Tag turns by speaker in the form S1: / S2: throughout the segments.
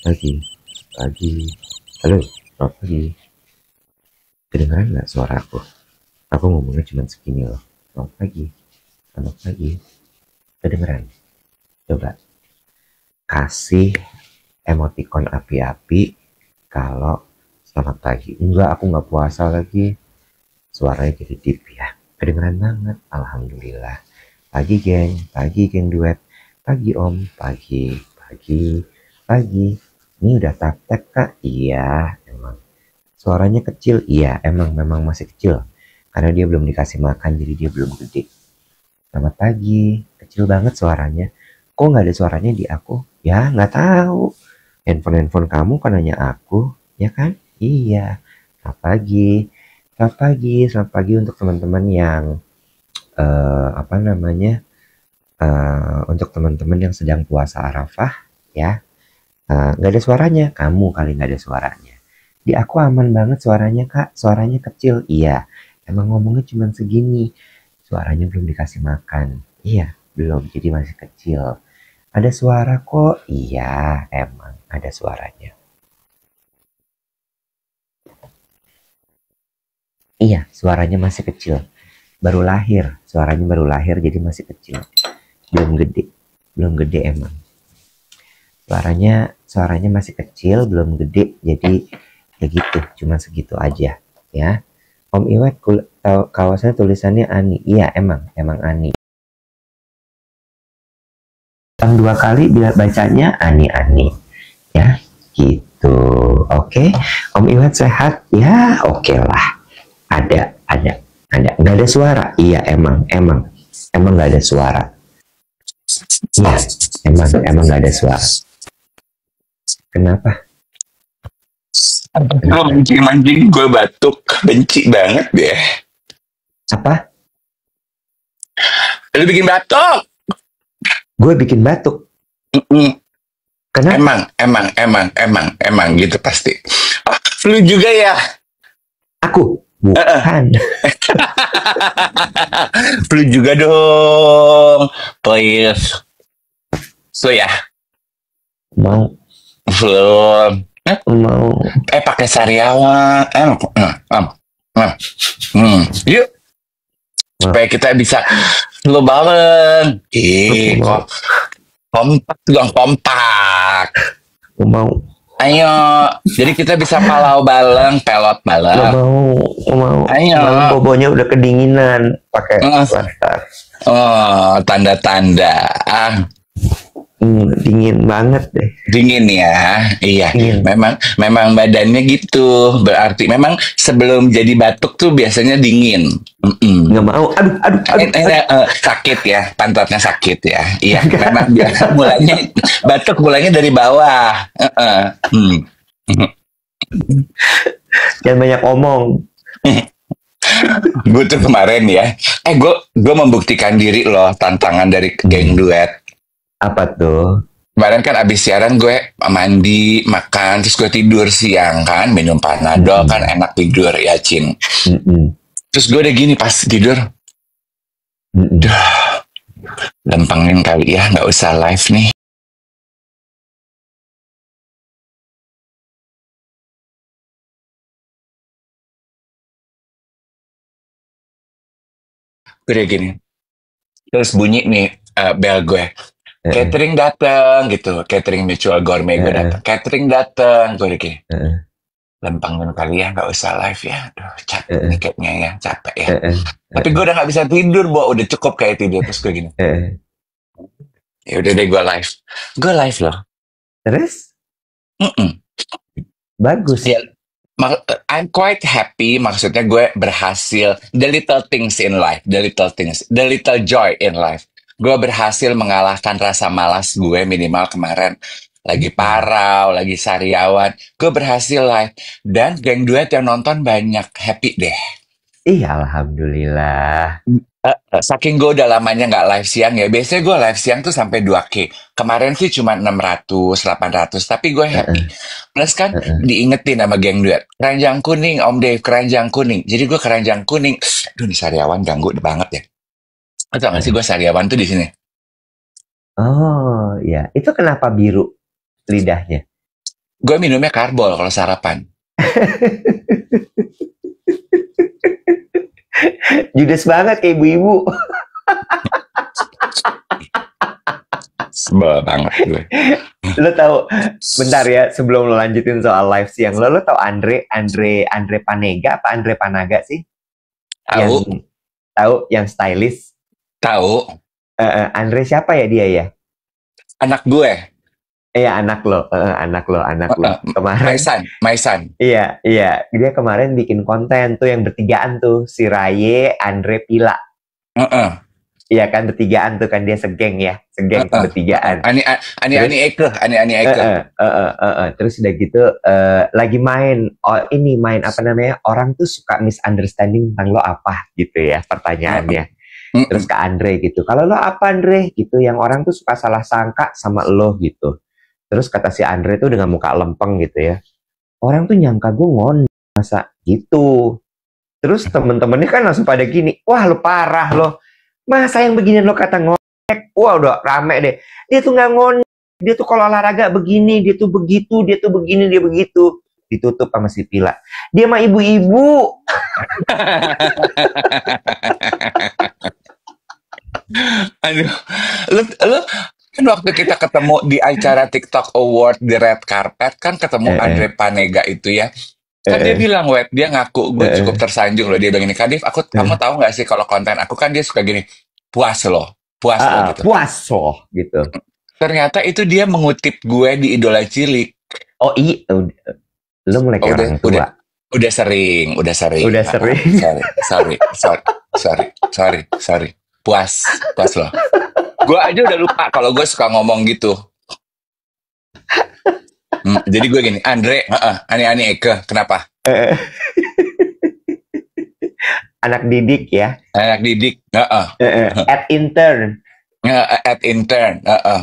S1: Pagi, pagi. Halo, selamat pagi. Kedengeran nggak suara aku? Aku ngomongnya cuma segini loh. Selamat pagi, selamat pagi. Kedengeran? Coba kasih emoticon api-api kalau selamat pagi. Enggak, aku nggak puasa lagi. Suaranya jadi deep ya. Kedengeran banget, alhamdulillah. Pagi geng duet. Pagi om, pagi. Ini udah taptek kak? Iya, emang. Suaranya kecil, iya, memang masih kecil. Karena dia belum dikasih makan, jadi dia belum gede. Selamat pagi, kecil banget suaranya. Kok nggak ada suaranya di aku? Ya, nggak tahu. Handphone kamu kan hanya aku, ya kan? Iya. Selamat pagi untuk teman-teman yang apa namanya? Untuk teman-teman yang sedang puasa Arafah, ya. Nggak ada suaranya, kamu kali nggak ada suaranya. Di aku aman banget suaranya kak, suaranya kecil, iya. Emang ngomongnya cuma segini, suaranya belum dikasih makan, iya, belum, jadi masih kecil. Ada suara kok, iya, emang ada suaranya. Iya, suaranya masih kecil, baru lahir, jadi masih kecil, belum gede emang. Suaranya masih kecil, belum gede, jadi ya gitu, cuma segitu aja ya. Om Iwet kawasannya tulisannya Ani. Iya, emang Ani. Yang dua kali bila bacanya Ani ya, gitu. Oke. Om Iwet sehat? Ya, oke lah. Ada nggak ada suara? Iya, emang nggak ada suara. Iya, emang nggak ada suara. Kenapa?
S2: Mancing gue batuk, benci banget deh.
S1: Apa?
S2: Lu bikin batuk?
S1: Gue bikin batuk. Kenapa?
S2: Emang gitu pasti. Oh, flu juga ya?
S1: Aku bukan.
S2: Flu juga dong, please. So ya,
S1: Mau
S2: pakai sariawan. Yuk, supaya kita bisa flu bareng. Kompak.
S1: Mau.
S2: Ayo, jadi kita bisa palau baleng, pelot baleng.
S1: Mau.
S2: Ayo.
S1: Malam bobonya udah kedinginan, pakai plaster.
S2: Oh, tanda-tanda.
S1: Dingin banget deh.
S2: Dingin ya, iya.
S1: Dingin.
S2: Memang badannya gitu. Berarti memang sebelum jadi batuk tuh biasanya dingin.
S1: Nggak mau. Aduh.
S2: Sakit ya, pantatnya sakit ya. Iya, memang biasa batuk mulainya dari bawah.
S1: Jangan banyak omong.
S2: Gue tuh kemarin ya, gue membuktikan diri loh, tantangan dari geng duet.
S1: Apa tuh?
S2: Kemarin kan abis siaran gue mandi, makan, terus gue tidur siang kan, minum panadol kan enak tidur ya, Cin. Terus gue udah gini pas tidur, duh, lempengin kali ya, nggak usah live nih. Gue udah gini, terus bunyi nih bel gue. Catering dateng gitu, catering mutual gourmet gue dateng, catering dateng, gue udah gini. Lempengin kali ya, nggak usah live ya, aduh capek nih kayaknya ya, capek ya. Tapi gue udah nggak bisa tidur, udah cukup kayak tidur, terus gue gini. Ya udah deh gue live loh.
S1: Terus? Bagus.
S2: Ya, I'm quite happy, maksudnya gue berhasil, the little things in life, the little joy in life. Gue berhasil mengalahkan rasa malas gue minimal kemarin. Lagi parau, lagi sariawan. Gue berhasil live. Dan geng duet yang nonton banyak, happy deh.
S1: Iya, alhamdulillah.
S2: Saking gue udah lamanya nggak live siang ya. Biasanya gue live siang tuh sampai 2K. Kemarin sih cuma 600, 800. Tapi gue happy. Plus kan diingetin sama geng duet. Keranjang kuning, Om Dave, keranjang kuning. Jadi gue keranjang kuning. Aduh, nih sariawan ganggu banget ya. Tau gak sih gue sariawan tuh di sini?
S1: Oh, ya. Itu kenapa biru lidahnya?
S2: Gue minumnya karbol kalau sarapan.
S1: Judes banget kayak ibu-ibu.
S2: Sebel banget gue.
S1: Lo tahu, bentar ya, sebelum lo lanjutin soal live siang, lo tahu Andre Panega apa Andre Panaga sih?
S2: Tahu.
S1: Tahu yang stylist?
S2: Tahu.
S1: Andre siapa ya dia ya?
S2: Anak gue.
S1: Iya, anak lo. Kemarin.
S2: Maisan.
S1: Iya. Dia kemarin bikin konten tuh yang bertigaan tuh, si Raye, Andre, Pila. Iya kan, bertigaan tuh kan, dia segeng bertigaan.
S2: Ani Eke.
S1: Terus udah gitu lagi main apa namanya, orang tuh suka misunderstanding tentang lo apa gitu ya pertanyaannya. Terus ke Andre gitu, kalau lo apa Andre gitu, yang orang tuh suka salah sangka sama lo gitu. Terus kata si Andre tuh dengan muka lempeng gitu ya, orang tuh nyangka gue ngondek masa gitu. Terus temen-temennya kan langsung pada gini, wah lo parah lo, masa yang beginian lo kata ngondek. Wah udah rame deh, dia tuh nggak ngondek, dia tuh kalau olahraga begini, dia tuh begitu, dia tuh begini, dia begitu. Ditutup sama si Pila, dia mah ibu-ibu.
S2: Aduh, lu kan waktu kita ketemu di acara TikTok Award di red carpet kan ketemu Andre Panega itu ya. Kan dia bilang, dia ngaku gue cukup tersanjung loh. Dia bilang ini, Kadif, kamu tahu nggak sih kalau konten aku kan dia suka gini, puas loh gitu.
S1: Puas loh gitu.
S2: Ternyata itu dia mengutip gue di Idola Cilik.
S1: Oh iya, lu mulai kayak orang tua.
S2: Udah sering. Sorry. Puas loh. Gue aja udah lupa kalau gue suka ngomong gitu. Jadi gue gini, Andre, Ani Eke, kenapa?
S1: Anak didik ya.
S2: Anak didik,
S1: At intern.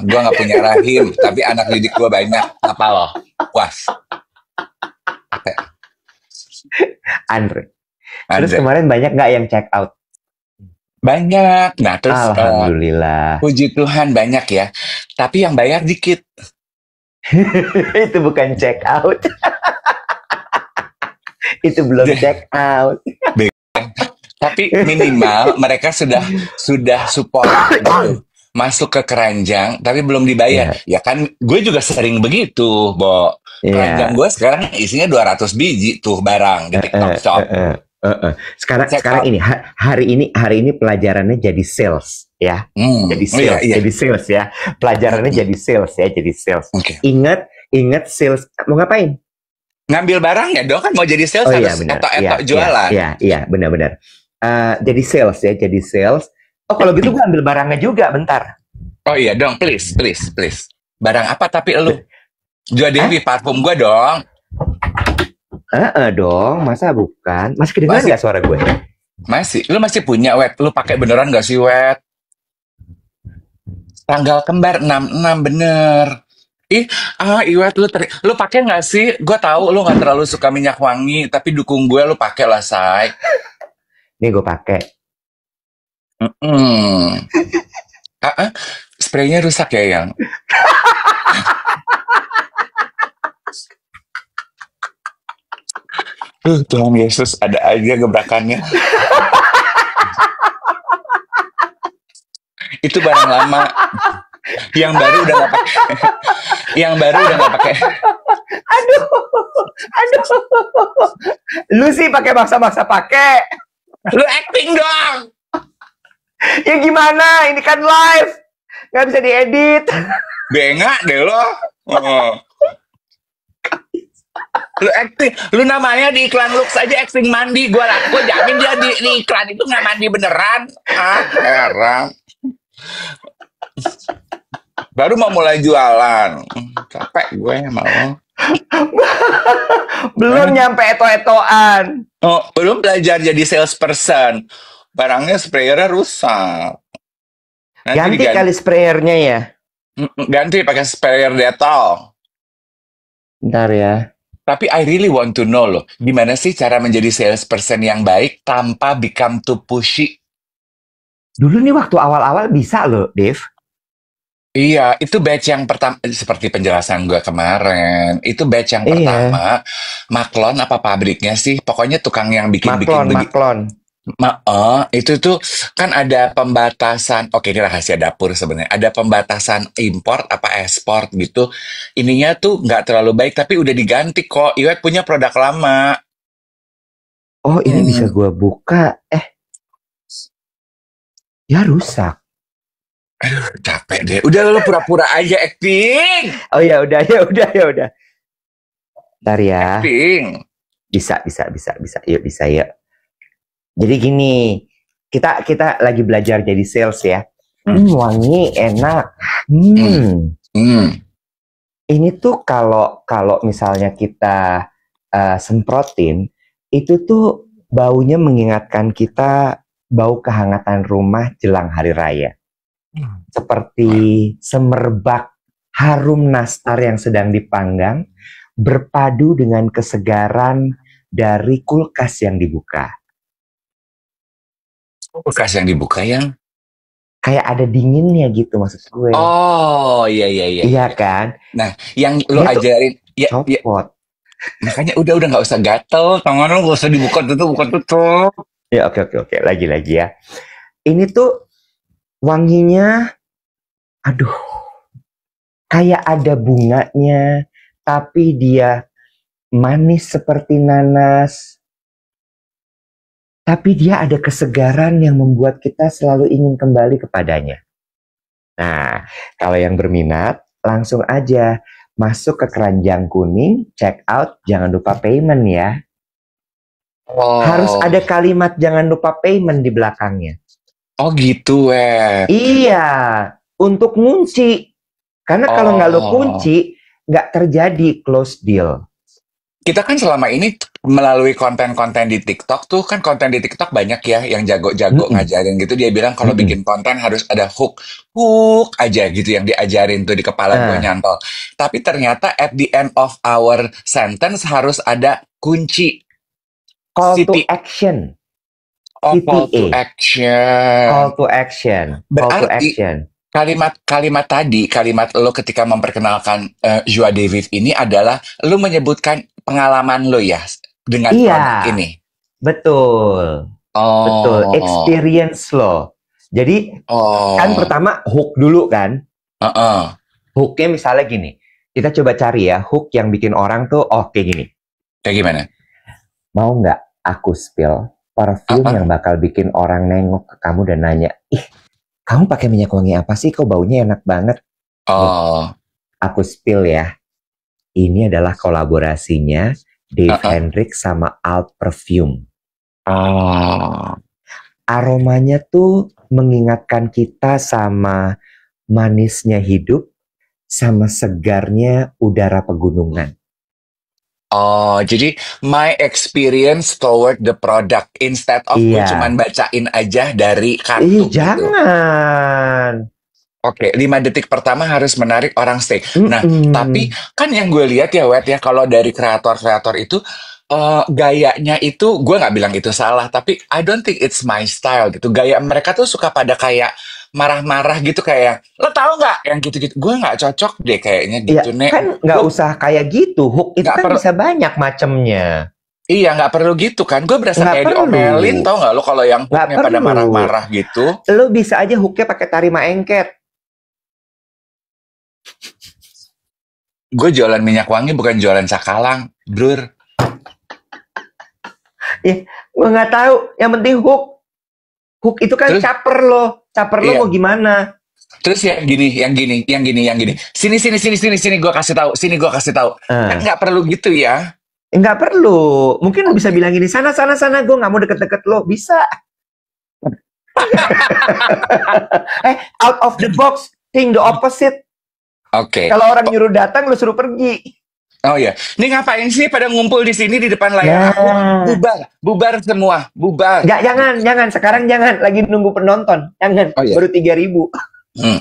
S2: Gue gak punya rahim, tapi anak didik gue banyak. Apa loh? Puas.
S1: Andre. Terus kemarin banyak gak yang check out?
S2: Banyak. Nah terus
S1: alhamdulillah.
S2: Puji Tuhan banyak ya. Tapi yang bayar dikit.
S1: Itu bukan check out. Itu belum check out.
S2: Tapi minimal mereka sudah support gitu. Masuk ke keranjang tapi belum dibayar. Ya kan gue juga sering begitu, Bo. Keranjang gue sekarang isinya 200 biji tuh barang di TikTok Shop.
S1: Sekarang ini hari ini pelajarannya jadi sales ya. Jadi sales ya. Pelajarannya jadi sales ya, jadi sales.
S2: Okay.
S1: Ingat sales mau ngapain?
S2: Ngambil barang ya dong, kan mau jadi sales harus etok jualan.
S1: Iya, benar. Jadi sales ya, jadi sales. Oh, kalau gitu gue ambil barangnya juga bentar.
S2: Oh iya dong, please. Barang apa tapi lu? Jual Dewi parfum gue dong.
S1: Dong, masa bukan? Masih kedengeran nggak suara gue?
S2: Masih. Lu masih punya, Lu pakai beneran nggak sih, Tanggal kembar 66 bener. Iwet, lu pakai nggak sih? Gue tahu lu nggak terlalu suka minyak wangi, tapi dukung gue, lu pakai lah, say.
S1: Nih gue pakai.
S2: Spraynya rusak ya, Yang? Tuhan Yesus, ada aja gebrakannya. Itu barang lama. Yang baru udah nggak pakai.
S1: Aduh. Lu sih pakai maksa pakai.
S2: Lu acting dong.
S1: Ya gimana? Ini kan live, nggak bisa diedit.
S2: Bengak deh lo. Lu acting, lu namanya di iklan Lux aja acting mandi. Gue jamin dia di iklan itu nggak mandi beneran. Heran. Baru mau mulai jualan. Capek gue mau.
S1: Belum nyampe eto-etoan.
S2: Oh, belum belajar jadi salesperson. Barangnya sprayernya rusak.
S1: Ganti kali sprayernya ya.
S2: Ganti pakai sprayer Dettol.
S1: Bentar ya.
S2: Tapi I really want to know loh, gimana sih cara menjadi salesperson yang baik tanpa become too pushy?
S1: Dulu nih waktu awal-awal bisa loh, Dave.
S2: Iya, itu batch yang pertama, seperti penjelasan gue kemarin. Itu batch yang
S1: Iya,
S2: pertama, Maklon apa pabriknya sih? Pokoknya tukang yang bikin-bikin
S1: Maklon, Maklon.
S2: itu tuh kan ada pembatasan. Oke, ini rahasia dapur sebenarnya. Ada pembatasan import apa ekspor gitu. Ininya tuh nggak terlalu baik, tapi udah diganti kok. Iwet punya produk lama.
S1: Oh, ini bisa
S2: Hmm.
S1: gua buka. Ya rusak.
S2: Aduh, capek deh. Udah lo pura-pura aja acting.
S1: Oh ya udah, ya udah, ya udah. Ntar ya.
S2: Acting.
S1: Bisa. Yuk, bisa ya. Jadi gini, kita kita lagi belajar jadi sales ya. Wangi, enak.
S2: Hmm. Hmm.
S1: Ini tuh kalau kalau misalnya kita semprotin, itu tuh baunya mengingatkan kita bau kehangatan rumah jelang hari raya. Seperti semerbak harum nastar yang sedang dipanggang, berpadu dengan kesegaran dari kulkas yang dibuka.
S2: Kulkas yang dibuka yang
S1: Kayak ada dinginnya gitu maksud gue.
S2: oh iya.
S1: Iya kan?
S2: Nah, yang lo
S1: Dia tuh
S2: ajarin ya
S1: copot.
S2: makanya udah nggak usah gatel, tangan lo nggak usah dibuka tutup buka tutup.
S1: Ya oke. Lagi ya. Ini tuh wanginya, aduh, kayak ada bunganya, tapi dia manis seperti nanas. Tapi dia ada kesegaran yang membuat kita selalu ingin kembali kepadanya. Nah, kalau yang berminat, langsung aja masuk ke keranjang kuning, check out, jangan lupa payment ya. Harus
S2: Oh,
S1: ada kalimat jangan lupa payment di belakangnya.
S2: oh gitu, web.
S1: Iya, untuk ngunci. Karena kalau nggak lo
S2: Oh,
S1: kunci, nggak terjadi close deal.
S2: kita kan selama ini melalui konten-konten di TikTok tuh kan konten di TikTok banyak ya yang jago-jago
S1: Mm-mm,
S2: ngajarin gitu. Dia bilang kalau
S1: mm-mm.
S2: bikin konten harus ada hook aja gitu yang diajarin tuh di kepala gue
S1: Nah,
S2: nyantol. Tapi ternyata at the end of our sentence harus ada kunci
S1: call to
S2: CT.
S1: action,
S2: Oh, call to
S1: CTA.
S2: action.
S1: Call to action, call to
S2: Berarti
S1: action.
S2: kalimat tadi, kalimat lo ketika memperkenalkan Joie de Vivre ini adalah lo menyebutkan pengalaman lo ya dengan
S1: Iya,
S2: produk ini.
S1: betul. Betul,
S2: Oh,
S1: experience lo. Jadi kan
S2: oh,
S1: pertama hook dulu kan.
S2: uh-uh.
S1: Hooknya misalnya gini. Kita coba cari ya hook yang bikin orang tuh oh kayak gini.
S2: Kayak gimana?
S1: Mau nggak aku spill parfum yang
S2: Apa?
S1: bakal bikin orang nengok ke kamu dan nanya, ih kamu pakai minyak wangi apa sih? Kok baunya enak banget? Nih,
S2: Oh,
S1: aku spill ya. Ini adalah kolaborasinya Dave
S2: uh-uh.
S1: Hendricks sama Alt Perfume.
S2: Oh,
S1: Aromanya tuh mengingatkan kita sama manisnya hidup, sama segarnya udara pegunungan.
S2: oh, jadi my experience toward the product instead of gue cuman
S1: Iya.
S2: bacain aja dari
S1: Ih,
S2: kartu gitu.
S1: jangan.
S2: Oke, 5 detik pertama harus menarik orang stay. Nah, tapi
S1: Mm-mm.
S2: kan yang gue lihat ya, Wet, ya, kalau dari kreator-kreator itu, gayanya itu, gue nggak bilang itu salah, tapi I don't think it's my style gitu. Gaya mereka tuh suka pada kayak marah-marah gitu, kayak, lo tau nggak? Yang gitu-gitu. Gue nggak cocok deh kayaknya
S1: Ya,
S2: gitu, Nek.
S1: kan nggak
S2: Gue
S1: usah kayak gitu. Hook itu
S2: nggak
S1: kan
S2: perlu,
S1: bisa banyak macamnya.
S2: iya nggak perlu gitu kan. Gue berasa
S1: Nggak
S2: kayak
S1: perlu.
S2: diomelin, tau nggak lo kalau yang
S1: Nggak
S2: hooknya pada
S1: perlu.
S2: marah-marah gitu.
S1: Lo bisa aja hooknya pakai tarima engket.
S2: Gue jualan minyak wangi bukan jualan cakalang, brur.
S1: Ya, gue nggak tahu. Yang penting hook. Hook itu kan
S2: Terus,
S1: caper lo. Caper lo
S2: iya.
S1: mau gimana?
S2: Terus yang gini. Sini, gue kasih tahu. Sini gue kasih tahu. Kan
S1: Eh,
S2: nggak perlu gitu ya.
S1: nggak perlu. Mungkin lo bisa
S2: Oke.
S1: bilang gini, sana. Gue nggak mau deket-deket lo. Bisa. Out of the box. Think the opposite.
S2: Oke.
S1: Kalau orang nyuruh datang, lo suruh pergi.
S2: Oh ya. Ini ngapain sih pada ngumpul di sini di depan layar
S1: Ya.
S2: aku? Bubar semua, bubar.
S1: Nggak, jangan. Sekarang jangan. Lagi nunggu penonton. Jangan.
S2: Oh ya.
S1: Baru 3.000.
S2: Hmm.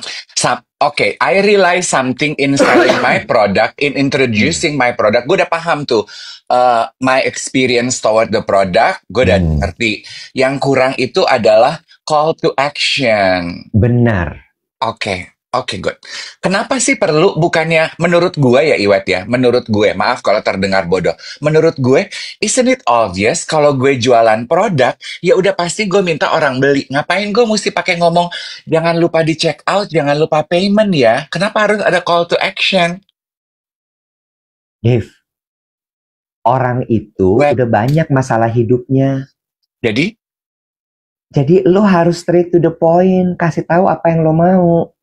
S2: Oke, I realize something in selling my product, in introducing my product. Gue udah paham tuh my experience toward the product. Gue udah ngerti. Yang kurang itu adalah call to action.
S1: Benar.
S2: Oke, Oke, good. Kenapa sih perlu, bukannya menurut gue ya Iwet ya, menurut gue, maaf kalau terdengar bodoh, menurut gue, isn't it obvious kalau gue jualan produk, ya udah pasti gue minta orang beli. Ngapain gue mesti pakai ngomong, jangan lupa di check out, jangan lupa payment ya. Kenapa harus ada call to action?
S1: Dave, orang itu
S2: Wet.
S1: udah banyak masalah hidupnya.
S2: Jadi
S1: lo harus straight to the point, kasih tahu apa yang lo mau.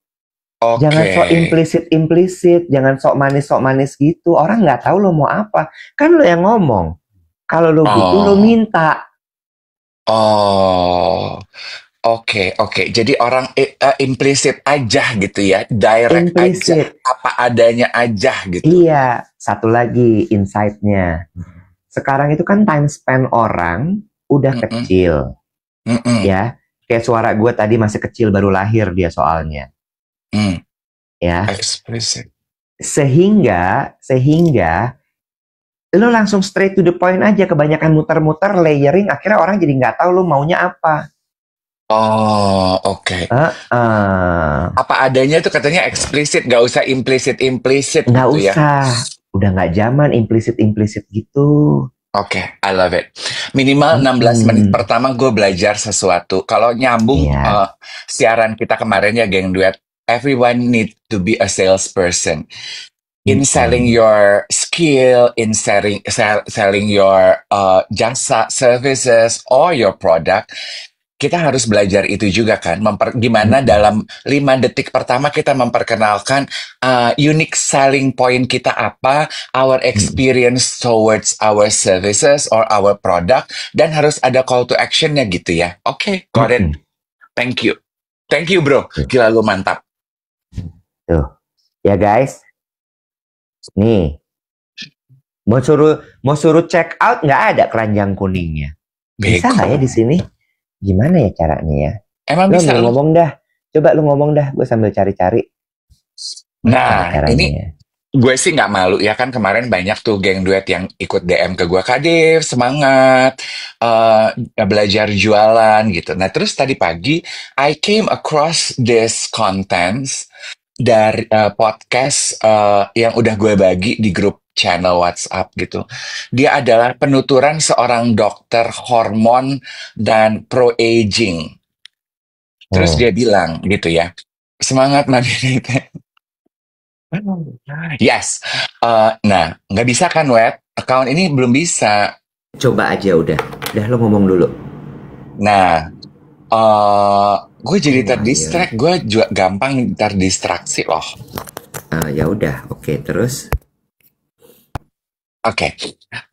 S1: Jangan sok implisit, jangan sok manis gitu. Orang nggak tahu lo mau apa. Kan lo yang ngomong. Kalau lo butuh, lo minta.
S2: Oke. Jadi orang implisit aja gitu ya, direct aja, apa adanya aja gitu.
S1: Iya, satu lagi insight-nya. Sekarang itu kan time spend orang udah kecil. Ya, kayak suara gue tadi masih kecil, baru lahir dia soalnya. Ya.
S2: Explicit.
S1: Sehingga lo langsung straight to the point aja, kebanyakan muter-muter, layering, akhirnya orang jadi nggak tahu lo maunya apa.
S2: Oke. Apa adanya itu katanya eksplisit, nggak usah implisit
S1: nggak
S2: gitu
S1: usah. Udah nggak zaman implisit gitu.
S2: Oke, I love it. Minimal 16 menit pertama gue belajar sesuatu. Kalau nyambung siaran kita kemarin ya, geng duet, everyone need to be a salesperson. In selling your skill, in selling your jasa, services, or your product, kita harus belajar itu juga kan. Gimana dalam 5 detik pertama kita memperkenalkan unique selling point kita apa, our experience towards our services or our product, dan harus ada call to actionnya gitu ya. Oke, got it. Thank you. Thank you bro, gila lu mantap.
S1: Tuh, ya guys. Nih, mau suruh check out nggak ada keranjang kuningnya. Bisa nggak ya di sini? Gimana ya caranya ya?
S2: Emang
S1: lo
S2: bisa
S1: ngomong dah. Coba lu ngomong dah, gue sambil cari-cari.
S2: Nah, ini gue sih nggak malu ya kan, kemarin banyak tuh geng duet yang ikut DM ke gue, Kak Dev, semangat belajar jualan gitu. Nah terus tadi pagi I came across this contents dari podcast yang udah gue bagi di grup channel WhatsApp gitu. Dia adalah penuturan seorang dokter hormon dan pro-aging. Terus dia bilang gitu ya, semangat Navigator. Yes. Nah, nggak bisa kan, Wet? Account ini belum bisa.
S1: Coba aja udah lo ngomong dulu.
S2: Nah, gue jadi terdistract. Gue juga gampang terdistraksi loh.
S1: Ya udah, oke, terus.
S2: Oke.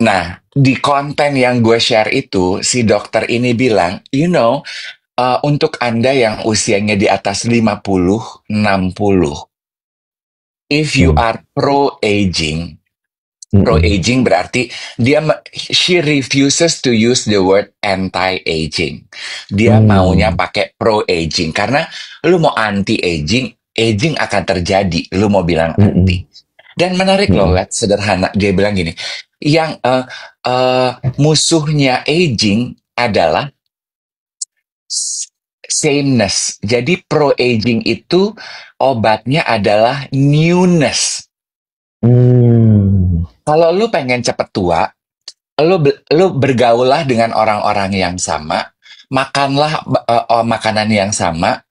S2: Nah, di konten yang gue share itu, si dokter ini bilang, untuk Anda yang usianya di atas 50, 60, if you are pro-aging berarti she refuses to use the word anti-aging. Dia maunya pakai pro-aging karena lu mau anti-aging, aging akan terjadi. Lu mau bilang anti. Dan menarik loh, lihat sederhana. Dia bilang gini, yang musuhnya aging adalah sameness. Jadi pro-aging itu obatnya adalah newness. Kalau lu pengen cepet tua, lu bergaullah dengan orang-orang yang sama, makanlah makanan yang sama,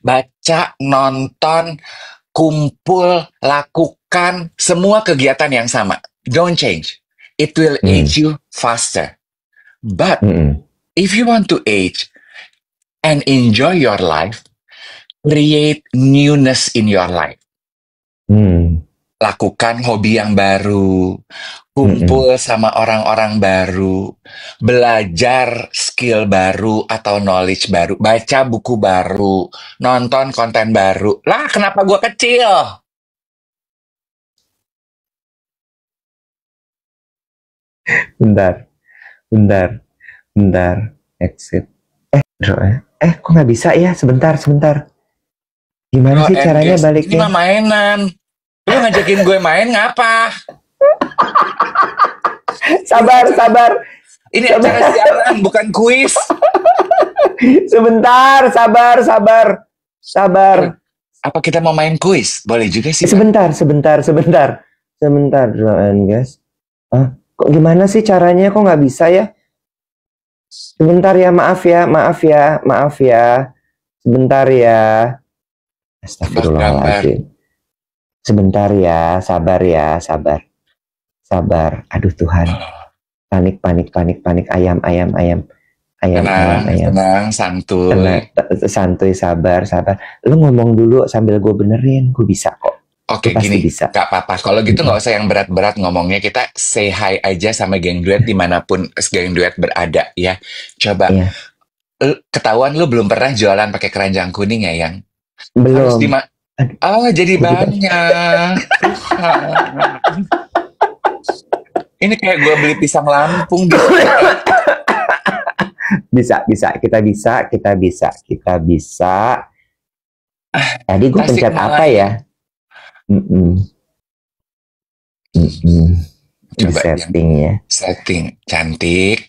S2: baca, nonton, kumpul, lakukan semua kegiatan yang sama. Don't change. It will age you faster. But if you want to age and enjoy your life, create newness in your life. Lakukan hobi yang baru, kumpul sama orang-orang baru, belajar skill baru atau knowledge baru, baca buku baru, nonton konten baru. Lah, kenapa gue kecil?
S1: Bentar. Exit. Kok nggak bisa ya? Sebentar. Gimana sih caranya baliknya?
S2: Ini mah mainan. Lu ngajakin gue main ngapa?
S1: Sabar.
S2: Ini acara siaran, bukan kuis.
S1: Sebentar, sabar.
S2: Apa kita mau main kuis? Boleh juga sih.
S1: Sebentar, guys. Kok gimana sih caranya? Kok nggak bisa ya? Sebentar ya, maaf ya. Sebentar ya. Astagfirullahaladzim. Sebentar ya, sabar. Aduh Tuhan. Panik. Ayam.
S2: Tenang,
S1: santuy, sabar. Lu ngomong dulu sambil gue benerin, gue bisa kok.
S2: Oke, gini, bisa. Gak apa-apa. Kalau gitu nggak usah yang berat-berat ngomongnya. Kita say hi aja sama geng duet dimanapun geng duet berada ya. Coba. Iya. Ketahuan lu belum pernah jualan pakai keranjang kuning ya, Yang?
S1: Belum.
S2: Harus jadi banyak. Ini kayak gue beli pisang Lampung di
S1: Bisa. Tadi gue pencet apa ya?
S2: Coba
S1: setting ya.
S2: Setting cantik.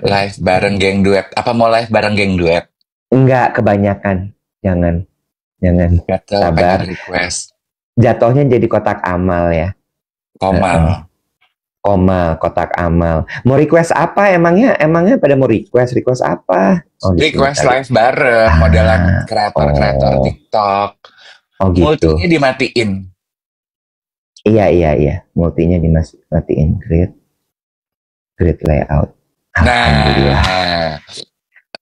S2: Live bareng geng duet. Apa mau live bareng geng duet?
S1: Enggak, kebanyakan. Jangan. Sabar.
S2: Request.
S1: Jatuhnya jadi kotak amal ya. Komal, kotak amal. Mau request apa emangnya? Emangnya pada mau request apa?
S2: Request live bareng, modelan kreator TikTok.
S1: Gitu.
S2: Multinya dimatiin.
S1: Iya. Multinya dimatiin. Great layout. Alhamdulillah.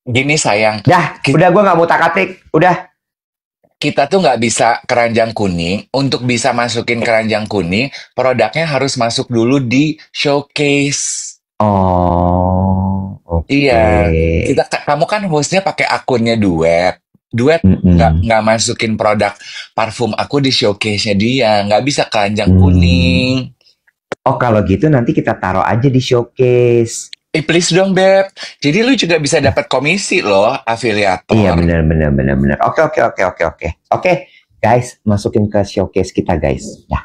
S2: Gini sayang.
S1: Udah gue nggak mau tak-atik. Udah.
S2: Kita tuh nggak bisa keranjang kuning. Untuk bisa masukin keranjang kuning, produknya harus masuk dulu di showcase.
S1: Okay.
S2: Iya. Kamu kan hostnya pakai akunnya duet. Nggak masukin produk parfum aku di showcase-nya dia. Nggak bisa keranjang kuning.
S1: Kalau gitu nanti kita taruh aja di showcase.
S2: Please dong, Beb. Jadi lu juga bisa dapat komisi loh, afiliator.
S1: Iya, benar. Oke. Oke, guys, masukin ke showcase kita, guys. Ya.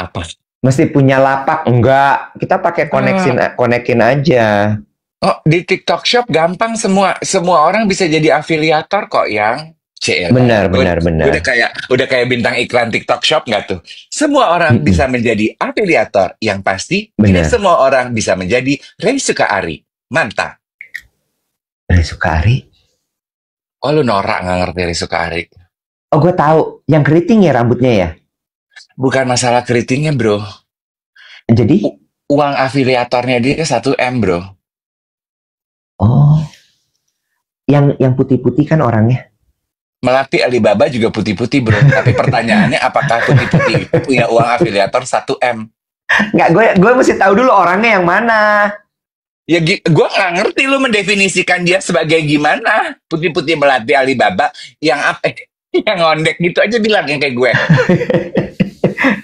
S2: Apa?
S1: Mesti punya lapak? Enggak, kita pakai konekin aja.
S2: Di TikTok Shop gampang semua orang bisa jadi afiliator kok, Yang.
S1: Benar.
S2: Udah kayak bintang iklan TikTok Shop nggak tuh? Semua orang bisa menjadi afiliator. Yang pasti, tidak semua orang bisa menjadi Rey Sukaari. Mantap.
S1: Rey Sukaari?
S2: Lu norak nggak ngerti Rey Sukaari?
S1: Gue tahu. Yang keriting ya rambutnya ya?
S2: Bukan masalah keritingnya, bro.
S1: Jadi?
S2: Uang afiliatornya dia 1M, bro.
S1: Yang putih-putih kan orangnya?
S2: Melati Alibaba juga putih-putih, bro. Tapi pertanyaannya, apakah putih-putih itu punya uang afiliator 1M?
S1: Nggak, gue mesti tahu dulu orangnya yang mana.
S2: Ya, gue nggak ngerti lu mendefinisikan dia sebagai gimana. Putih-putih Melati Alibaba yang apa? Yang ngondek gitu aja bilang yang kayak gue.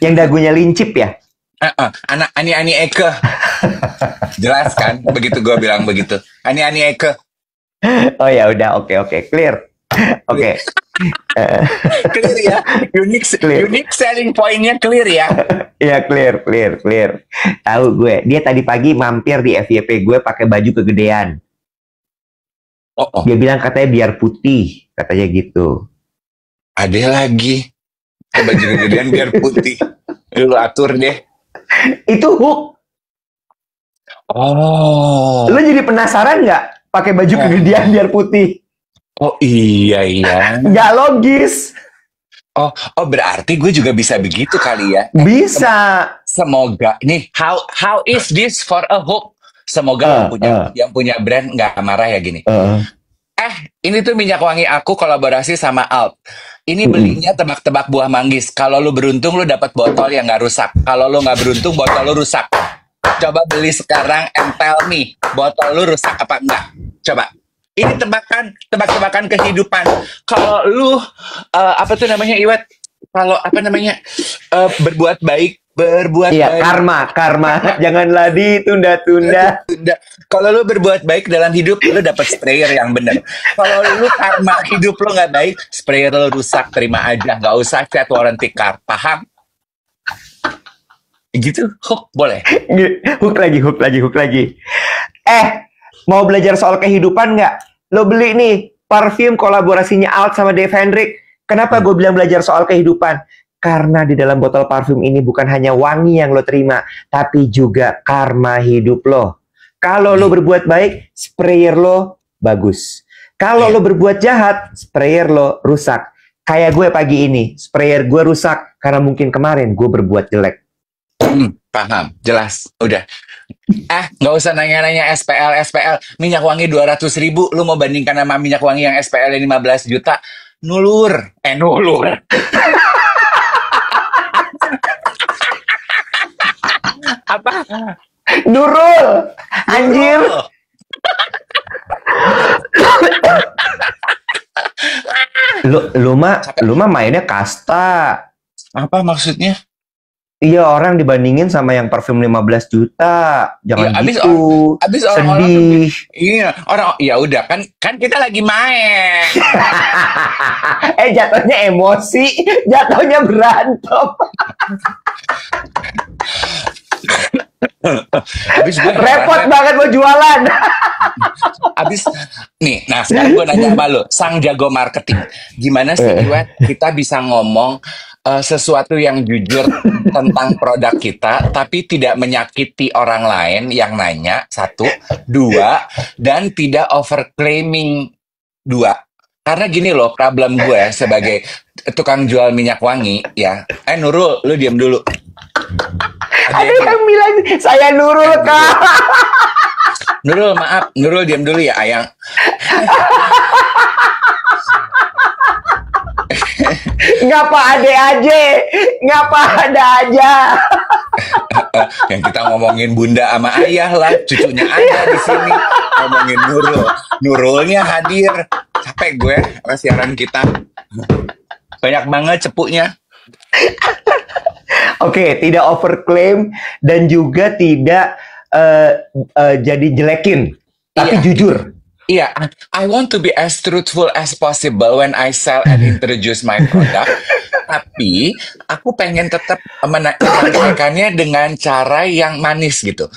S1: Yang dagunya lincip ya?
S2: Anak Ani Eke. Jelas kan? Begitu gue bilang begitu. Ani Eke.
S1: Oh ya udah, oke, clear. Oke.
S2: Clear ya. Unique selling point-nya clear ya.
S1: Iya, clear. Tahu gue. Dia tadi pagi mampir di FYP gue pakai baju kegedean. Dia bilang katanya biar putih, katanya gitu.
S2: Ada lagi. Baju kegedean biar putih. Lu atur deh.
S1: Itu hook. Lu jadi penasaran nggak pakai baju kegedean biar putih?
S2: Iya.
S1: Nggak logis.
S2: Berarti gue juga bisa begitu kali ya?
S1: Bisa.
S2: Semoga nih, how is this for a hook? Semoga yang punya brand nggak marah ya gini. Ini tuh minyak wangi aku kolaborasi sama Alt. Ini belinya tebak-tebak buah manggis. Kalau lu beruntung lu dapat botol yang nggak rusak. Kalau lu nggak beruntung botol lu rusak. Coba beli sekarang and tell me, botol lu rusak apa enggak? Coba. Ini tebak-tebakan kehidupan. Kalau lu Iwet? Kalau berbuat baik, karma. Janganlah ditunda-tunda. Kalau lu berbuat baik dalam hidup, lu dapat sprayer yang benar. Kalau lu karma hidup lu nggak baik, sprayer lu rusak, terima aja, nggak usah chat warranty card, paham? Gitu, hook boleh.
S1: Hook lagi. Mau belajar soal kehidupan nggak? Lo beli nih parfum kolaborasinya Alt sama Dave Hendrik. Kenapa gue bilang belajar soal kehidupan? Karena di dalam botol parfum ini bukan hanya wangi yang lo terima, tapi juga karma hidup lo. Kalau lo berbuat baik, sprayer lo bagus. Kalau lo berbuat jahat, sprayer lo rusak. Kayak gue pagi ini, sprayer gue rusak karena mungkin kemarin gue berbuat jelek.
S2: Paham, jelas, udah. Nggak usah nanya-nanya SPL. Minyak wangi 200.000, lu mau bandingkan sama minyak wangi yang SPL 15 juta? Nulur. Apa?
S1: Nurul, anjir. Lu mah mainnya kasta.
S2: Apa maksudnya?
S1: Iya, orang dibandingin sama yang parfum 15 juta. Jangan
S2: ya,
S1: gitu.
S2: Abis
S1: sedih.
S2: Ya udah kan kita lagi main.
S1: Jatuhnya emosi, jatuhnya berantem. Repot banget mau jualan.
S2: Nah sekarang gue nanya sama lo, sang jago marketing, gimana sih kita bisa ngomong sesuatu yang jujur tentang produk kita, tapi tidak menyakiti orang lain yang nanya, 1, 2, dan tidak overclaiming, 2. Karena gini loh, problem gue sebagai tukang jual minyak wangi, ya. Nurul, lu diam dulu.
S1: Ada yang bilang, saya Nurul, Kak.
S2: Nurul, maaf. Nurul, diam dulu ya, Ayang.
S1: Ngapa ada aja.
S2: Yang kita ngomongin bunda sama ayah lah, cucunya ada di sini. Ngomongin Nurulnya hadir. Capek gue siaran kita. Banyak banget cepuknya.
S1: Oke, tidak overclaim dan juga tidak jadi jelekin, tapi jujur.
S2: Iya, I want to be as truthful as possible when I sell and introduce my product. Tapi aku pengen tetap menyampaikannya dengan cara yang manis gitu.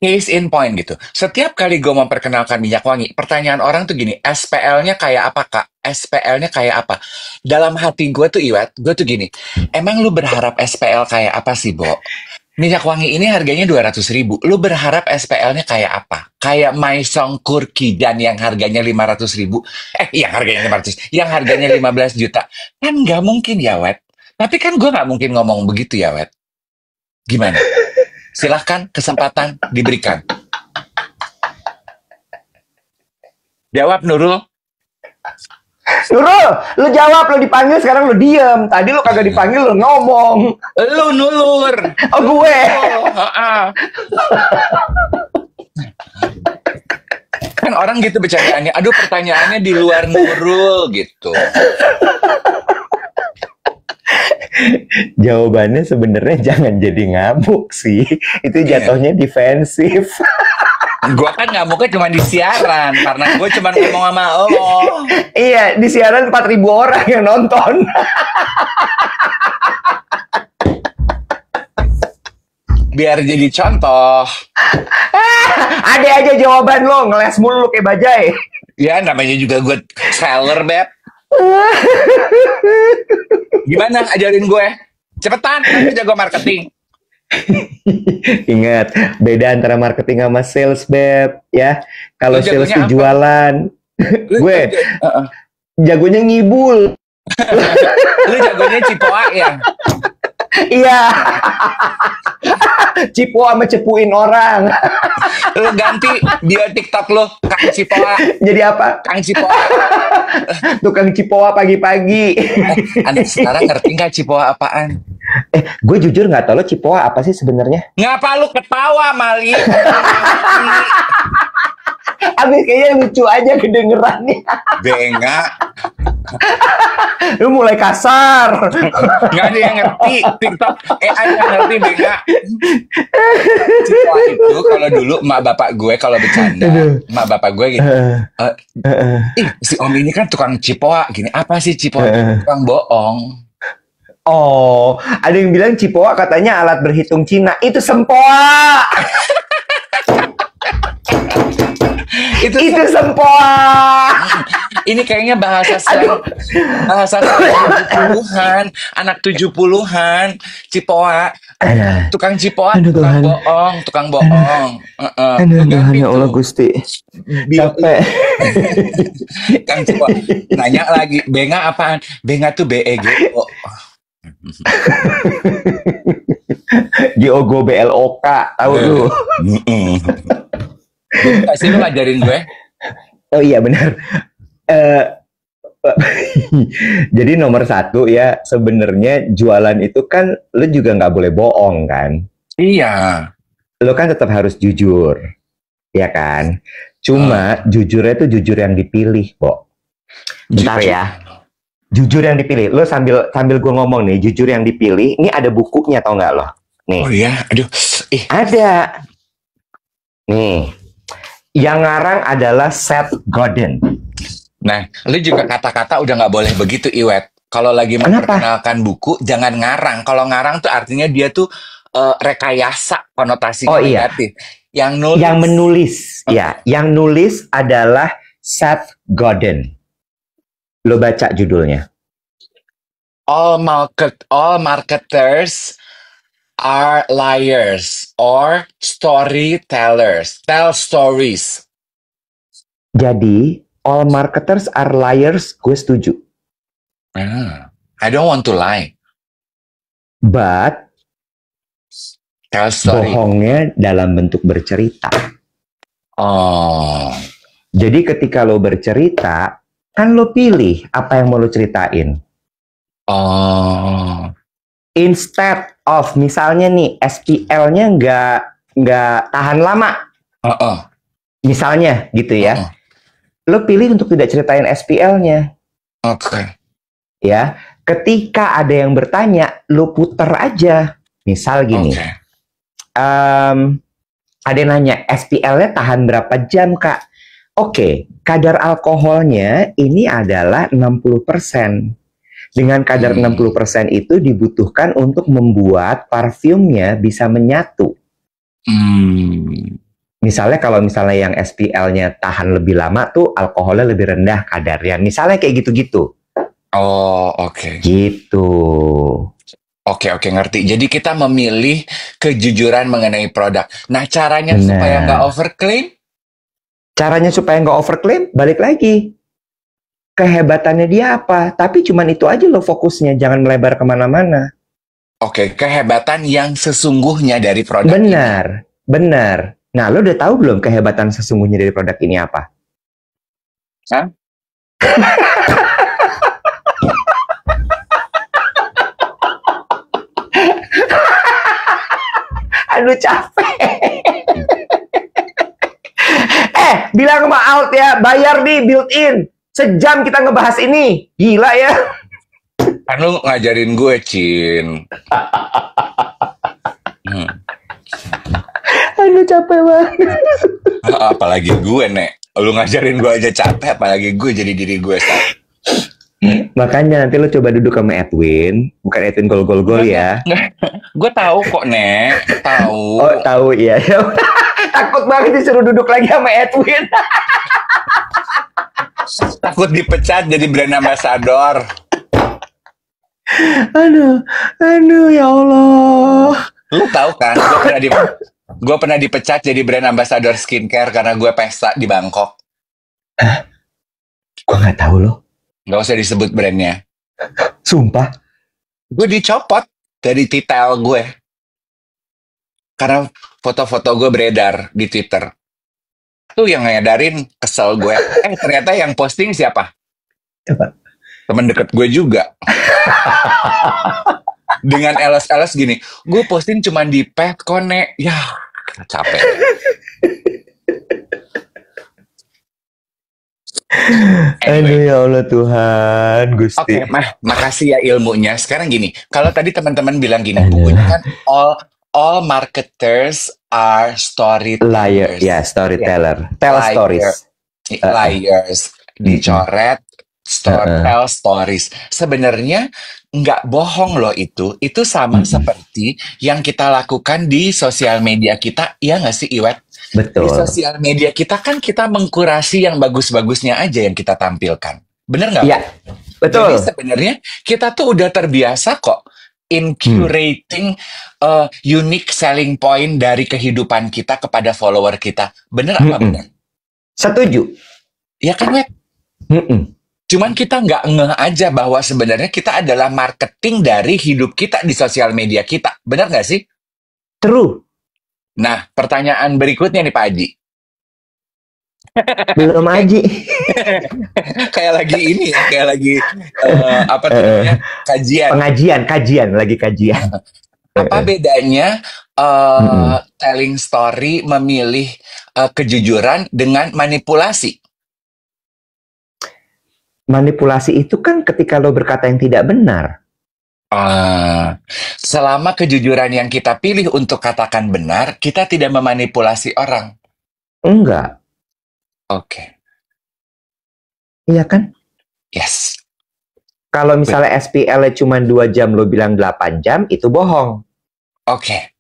S2: Case in point gitu. Setiap kali gue memperkenalkan minyak wangi, pertanyaan orang tuh gini, SPL-nya kayak apa, Kak? SPL-nya kayak apa? Dalam hati gue tuh, Iwet, gue tuh gini, emang lu berharap SPL kayak apa sih, Bo? Minyak wangi ini harganya 200.000. Lu berharap SPL-nya kayak apa? Kayak Maison Kurkidan yang harganya 500.000. Yang harganya 500. Yang harganya 15 juta. Kan nggak mungkin ya, Wet. Tapi kan gue nggak mungkin ngomong begitu ya, Wet. Gimana? Silahkan, kesempatan diberikan. Jawab, Nurul.
S1: Nurul, lu jawab, lu dipanggil sekarang lu diem. Tadi lu kagak dipanggil lu ngomong.
S2: Lu nulur.
S1: Oh, gue.
S2: Kan orang gitu bercandaannya. Aduh, pertanyaannya di luar Nurul gitu.
S1: Jawabannya sebenarnya jangan jadi ngamuk sih. Itu jatuhnya defensif.
S2: Gue kan ngamuknya cuma di siaran karena gue cuma ngomong sama lo.
S1: Iya, di siaran 4.000 orang yang nonton.
S2: Biar jadi contoh.
S1: Ada aja jawaban lo, ngeles mulu kayak bajai.
S2: Ya, namanya juga gue seller, Beb. Gimana? Ajarin gue. Cepetan, aku jago marketing.
S1: Ingat, beda antara marketing sama sales, Beb, ya. Kalau sales itu jualan. Gue jagonya ngibul.
S2: Lu jagonya cipoa ya?
S1: Iya. Cipoa sama cepuin orang.
S2: Lu ganti bio TikTok lu, Kang Cipoa.
S1: Jadi apa?
S2: Kang Cipoa.
S1: Tukang cipoa pagi-pagi.
S2: Anak sekarang ngerti nggak cipoa apaan?
S1: Gue jujur nggak tahu lo cipoa apa sih sebenarnya.
S2: Ngapa lu ketawa, Mali?
S1: Abis kayaknya lucu aja kedengerannya.
S2: Bengak.
S1: Lu mulai kasar.
S2: Nggak ada yang ngerti TikTok. AI nggak ngerti, bengak. Cipoa itu kalau dulu emak bapak gue kalau bercanda, emak bapak gue gitu. Si Om ini kan tukang cipoa gini. Apa sih cipoa? Tukang bohong.
S1: Oh, ada yang bilang cipoa katanya alat berhitung Cina. Itu sempoa. Itu sempoa.
S2: Ini kayaknya bahasa slang 70-an, anak 70-an, Cipoa. Tukang Cipoa, tukang bohong.
S1: Aduh, Tuhan ya Allah Gusti. Capek.
S2: Kang Cipoa nanya lagi, benga apaan? Benga tuh BEGO.
S1: Giogo BLOK, tahu lu?
S2: Kasih lu ngajarin gue.
S1: Oh iya benar. Jadi nomor 1 ya, sebenarnya jualan itu kan lu juga nggak boleh bohong kan?
S2: Iya.
S1: Lu kan tetap harus jujur, ya kan? Cuma jujurnya itu jujur yang dipilih, Bo. Bentar ya. Jujur yang dipilih. Lo sambil gue ngomong nih, jujur yang dipilih. Ini ada bukunya, tau nggak lo? Nih.
S2: Oh iya, aduh.
S1: Ada. Nih. Yang ngarang adalah Seth Godin.
S2: Nah, lu juga kata-kata udah nggak boleh begitu, Iwet. Kalau lagi memperkenalkan buku, jangan ngarang. Kalau ngarang tuh artinya dia tuh rekayasa, konotasi negatif. Yang menulis, ya. Yang nulis adalah Seth Godin. Lo baca judulnya. All marketers are liars or storytellers. Tell stories.
S1: Jadi, all marketers are liars, gue setuju.
S2: I don't want to lie.
S1: But,
S2: tell story.
S1: Bohongnya dalam bentuk bercerita.
S2: Oh.
S1: Jadi ketika lo bercerita, kan lo pilih apa yang mau lo ceritain.
S2: Oh.
S1: Instead of misalnya nih SPL-nya nggak tahan lama. Misalnya gitu ya. Lo pilih untuk tidak ceritain SPL-nya.
S2: Oke.
S1: Ya, ketika ada yang bertanya, lo puter aja. Misal gini. Ada yang nanya, SPL-nya tahan berapa jam, Kak? Oke, kadar alkoholnya ini adalah 60%. Dengan kadar 60% itu dibutuhkan untuk membuat parfumnya bisa menyatu. Misalnya kalau misalnya yang SPL-nya tahan lebih lama tuh alkoholnya lebih rendah kadarnya. Misalnya kayak gitu-gitu.
S2: Oh, oke.
S1: Gitu.
S2: Oke, ngerti. Jadi kita memilih kejujuran mengenai produk. Nah, caranya supaya nggak overclaim?
S1: Caranya supaya nggak overclaim, balik lagi. Kehebatannya dia apa? Tapi cuman itu aja lo fokusnya, jangan melebar kemana-mana.
S2: Oke, kehebatan yang sesungguhnya dari produk ini.
S1: Benar. Nah, lo udah tahu belum kehebatan sesungguhnya dari produk ini apa?
S2: Hah?
S1: Aduh, capek. Bilang sama Alt ya, bayar nih built-in. Sejam kita ngebahas ini. Gila ya.
S2: Kan lu ngajarin gue, Cin.
S1: Aduh, capek banget.
S2: Apalagi gue, Nek. Lu ngajarin gue aja capek, apalagi gue jadi diri gue.
S1: Makanya nanti lo coba duduk sama Edwin. Bukan Edwin gol-gol ya.
S2: Gue tahu kok, Nek. Tahu.
S1: Oh, tahu ya. Takut banget disuruh duduk lagi sama Edwin.
S2: Takut dipecat jadi brand ambassador.
S1: Aduh ya Allah.
S2: Lu tahu kan, gue pernah dipecat jadi brand ambassador skincare karena gue pesta di Bangkok.
S1: Gue nggak tahu loh.
S2: Gak usah disebut brandnya.
S1: Sumpah.
S2: Gue dicopot dari titel gue. Karena foto-foto gue beredar di Twitter. Tuh yang ngadarin, kesel gue. Ternyata yang posting siapa?
S1: Coba.
S2: Temen deket gue juga. Dengan LS gini, gue posting cuma di pet kone. Ya, capek.
S1: Aduh ya Allah Tuhan, Gusti.
S2: Oke, makasih ya ilmunya. Sekarang gini, kalau tadi teman-teman bilang gini, bukunya kan all marketers are storytellers.
S1: Liar, ya storyteller. Tell stories.
S2: Liars. Dicoret, Tell stories. Sebenarnya nggak bohong loh itu. Itu sama seperti yang kita lakukan di sosial media kita, ya nggak sih Iwet? Di
S1: Betul.
S2: sosial media kita kan kita mengkurasi yang bagus-bagusnya aja yang kita tampilkan. Bener nggak?
S1: Iya, betul.
S2: Jadi sebenarnya kita tuh udah terbiasa kok in curating unique selling point dari kehidupan kita kepada follower kita. Bener apa bener?
S1: Setuju.
S2: Ya kan, Wet? Cuman kita nggak ngeh aja bahwa sebenarnya kita adalah marketing dari hidup kita di sosial media kita. Benar nggak sih?
S1: True.
S2: Nah, pertanyaan berikutnya nih Pak Haji.
S1: Belum Haji.
S2: Kayak lagi ini ya, kayak lagi apa namanya?
S1: Kajian, lagi kajian.
S2: Apa bedanya telling story memilih kejujuran dengan manipulasi?
S1: Manipulasi itu kan ketika lo berkata yang tidak benar.
S2: Selama kejujuran yang kita pilih untuk katakan benar, kita tidak memanipulasi orang.
S1: Enggak.
S2: Oke.
S1: Iya kan?
S2: Yes.
S1: Kalau misalnya SPL-nya cuma 2 jam, lo bilang 8 jam, itu bohong.
S2: Oke.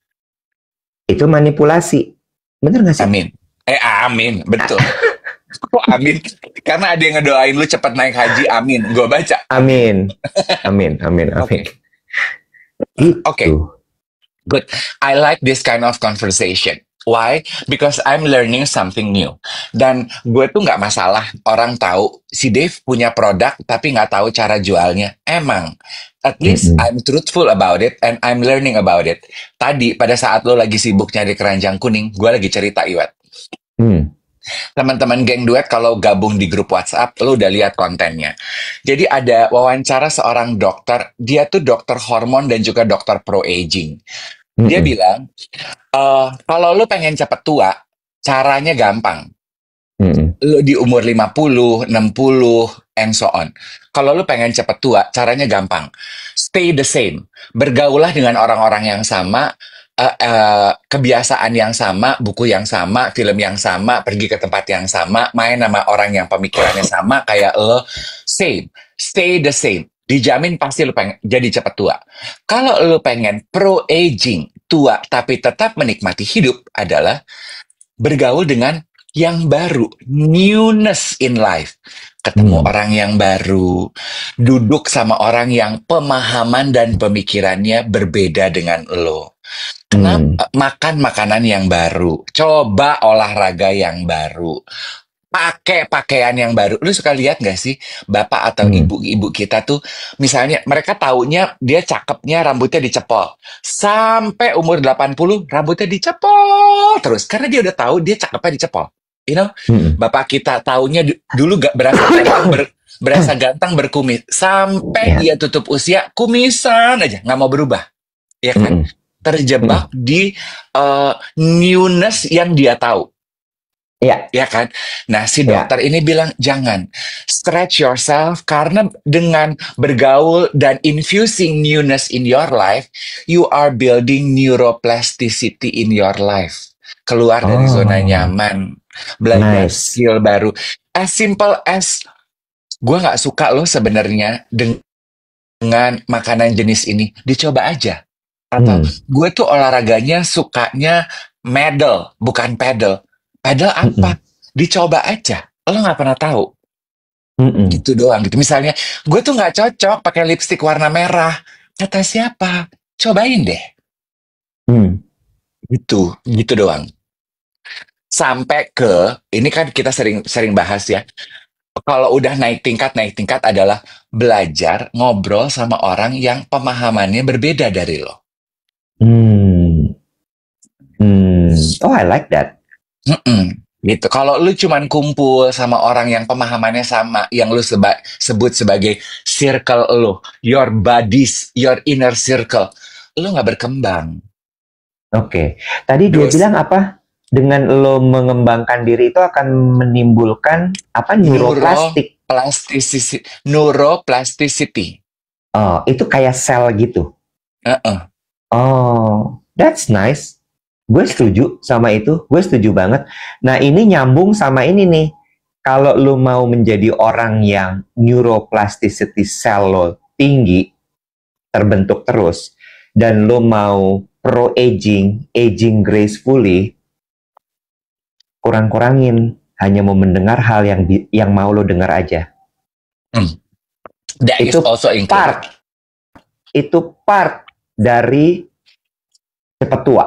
S1: Itu manipulasi. Bener nggak sih?
S2: Amin. Amin. Betul. Kok amin? Karena ada yang ngedoain lu cepat naik haji. Amin. Gue baca.
S1: Amin. Amin.
S2: Okay. Good. I like this kind of conversation. Why? Because I'm learning something new. Dan gue tuh nggak masalah orang tahu si Dave punya produk tapi nggak tahu cara jualnya. Emang. At least I'm truthful about it and I'm learning about it. Tadi pada saat lo lagi sibuk nyari keranjang kuning, gue lagi cerita Iwet. Teman-teman geng duet kalau gabung di grup WhatsApp, lo udah lihat kontennya. Jadi ada wawancara seorang dokter, dia tuh dokter hormon dan juga dokter pro-aging. Dia bilang, kalau lo pengen cepet tua, caranya gampang. Lo di umur 50, 60, and so on. Kalau lo pengen cepet tua, caranya gampang. Stay the same. Bergaulah dengan orang-orang yang sama, kebiasaan yang sama, buku yang sama, film yang sama, pergi ke tempat yang sama, main sama orang yang pemikirannya sama kayak lo. Same. Stay the same. Dijamin pasti lo pengen jadi cepat tua. Kalau lo pengen pro-aging, tua tapi tetap menikmati hidup adalah bergaul dengan yang baru, newness in life. Ketemu orang yang baru, duduk sama orang yang pemahaman dan pemikirannya berbeda dengan lo. Kenapa? Makan makanan yang baru, coba olahraga yang baru, pakai pakaian yang baru. Lu suka lihat gak sih bapak atau ibu-ibu kita tuh, misalnya mereka taunya dia cakepnya rambutnya dicepol, sampai umur 80 rambutnya dicepol terus karena dia udah tahu dia cakepnya dicepol. You know, bapak kita taunya dulu gak berasa ganteng berkumis, sampai dia tutup usia kumisan aja, nggak mau berubah, ya kan? Terjebak di newness yang dia tahu.
S1: Iya.
S2: Ya kan? Nah, si dokter ini bilang, jangan. Stretch yourself, karena dengan bergaul dan infusing newness in your life, you are building neuroplasticity in your life. Keluar dari zona nyaman, belajar skill baru. As simple as, gue gak suka loh sebenarnya dengan makanan jenis ini. Dicoba aja. Atau gue tuh olahraganya sukanya medal, bukan pedal. Pedal apa? Dicoba aja. Lo nggak pernah tahu. Gitu doang. Gitu. Misalnya, gue tuh nggak cocok pakai lipstik warna merah. Kata siapa? Cobain deh. Gitu doang. Sampai ke, ini kan kita sering bahas ya. Kalau udah naik tingkat adalah belajar ngobrol sama orang yang pemahamannya berbeda dari lo.
S1: Oh, I like that.
S2: Gitu. Kalau lu cuman kumpul sama orang yang pemahamannya sama, yang lu sebut sebagai circle lu, your buddies, your inner circle, lu nggak berkembang. Oke.
S1: Tadi dia bilang apa? Dengan lo mengembangkan diri itu akan menimbulkan apa?
S2: Neuroplasticity.
S1: Oh, itu kayak sel gitu. Oh, that's nice. Gue setuju sama itu. Gue setuju banget. Nah, ini nyambung sama ini nih. kalau lu mau menjadi orang yang neuroplasticity cell lo tinggi, terbentuk terus, dan lu mau pro-aging, aging gracefully, kurang-kurangin, hanya mau mendengar hal yang mau lo dengar aja.
S2: That
S1: itu
S2: is also included.
S1: Itu part dari cepat tua.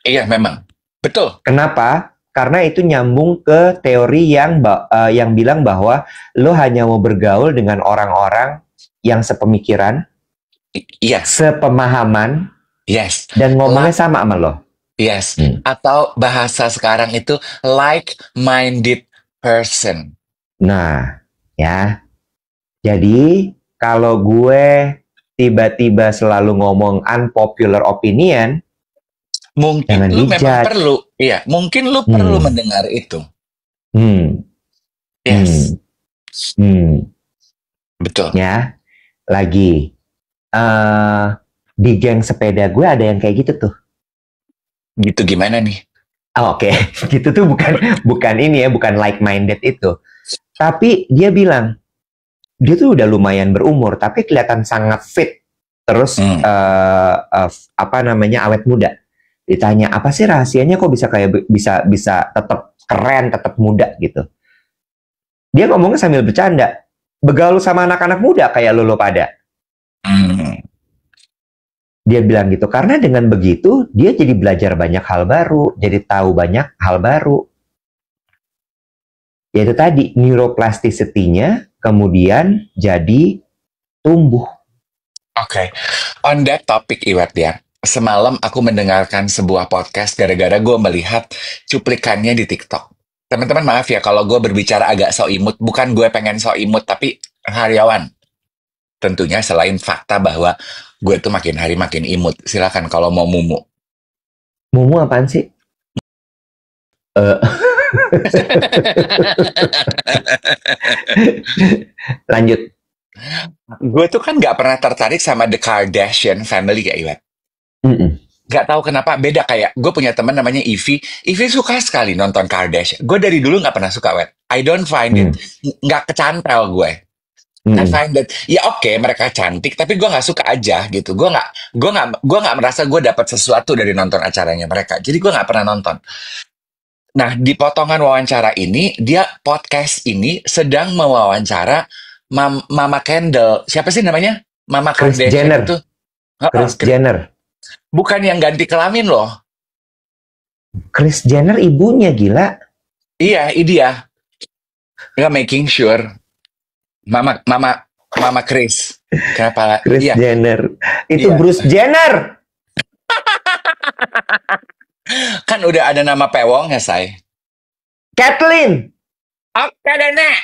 S2: Iya, memang. Betul.
S1: Kenapa? Karena itu nyambung ke teori yang bilang bahwa lo hanya mau bergaul dengan orang-orang yang sepemikiran, sepemahaman, dan ngomongnya sama lo.
S2: Yes. Atau bahasa sekarang itu like-minded person.
S1: Nah, ya. Jadi kalau gue tiba-tiba selalu ngomong unpopular opinion,
S2: mungkin lu memang perlu, mungkin lu perlu mendengar itu. Yes. Betul.
S1: Ya, lagi di geng sepeda gue ada yang kayak gitu tuh.
S2: Gitu gimana nih?
S1: Oke. Gitu tuh bukan ini ya, bukan like-minded itu. Tapi dia bilang, dia tuh udah lumayan berumur, tapi kelihatan sangat fit. Terus awet muda. Ditanya, apa sih rahasianya kok bisa tetap keren, tetap muda gitu. Dia ngomongnya sambil bercanda. Begaul sama anak-anak muda kayak lo pada. Dia bilang gitu, karena dengan begitu dia jadi belajar banyak hal baru, jadi tahu banyak hal baru. Yaitu tadi neuroplasticity-nya kemudian jadi tumbuh.
S2: Oke. On that topic, Iwet ya. Semalam aku mendengarkan sebuah podcast gara-gara gue melihat cuplikannya di TikTok. Teman-teman maaf ya kalau gue berbicara agak so imut. Bukan gue pengen so imut, tapi Haryawan. Tentunya selain fakta bahwa gue tuh makin hari makin imut. Silakan kalau mau mumu.
S1: Mumu apaan sih? Lanjut.
S2: Gue tuh kan gak pernah tertarik sama The Kardashian Family ya, Iwet. Gak tahu kenapa, beda kayak gue punya teman namanya Ivy. Ivy suka sekali nonton Kardashian. Gue dari dulu gak pernah suka, Wet. I don't find it, gak kecantel gue. I find that, mereka cantik, tapi gue gak suka aja gitu. Gue gak merasa gue dapat sesuatu dari nonton acaranya mereka. Jadi gue gak pernah nonton. Nah, di potongan wawancara ini, podcast ini sedang mewawancara Mama Kendall. Siapa sih namanya? Mama
S1: Kris Jenner.
S2: Itu.
S1: Kris Jenner.
S2: Bukan yang ganti kelamin loh.
S1: Kris Jenner ibunya, gila.
S2: Iya, dia. Nggak making sure. Mama Kris. Kenapa?
S1: Kris Jenner. Itu Bruce Jenner.
S2: Kan udah ada nama pewongnya, say.
S1: Kathleen.
S2: Oke, Nenek.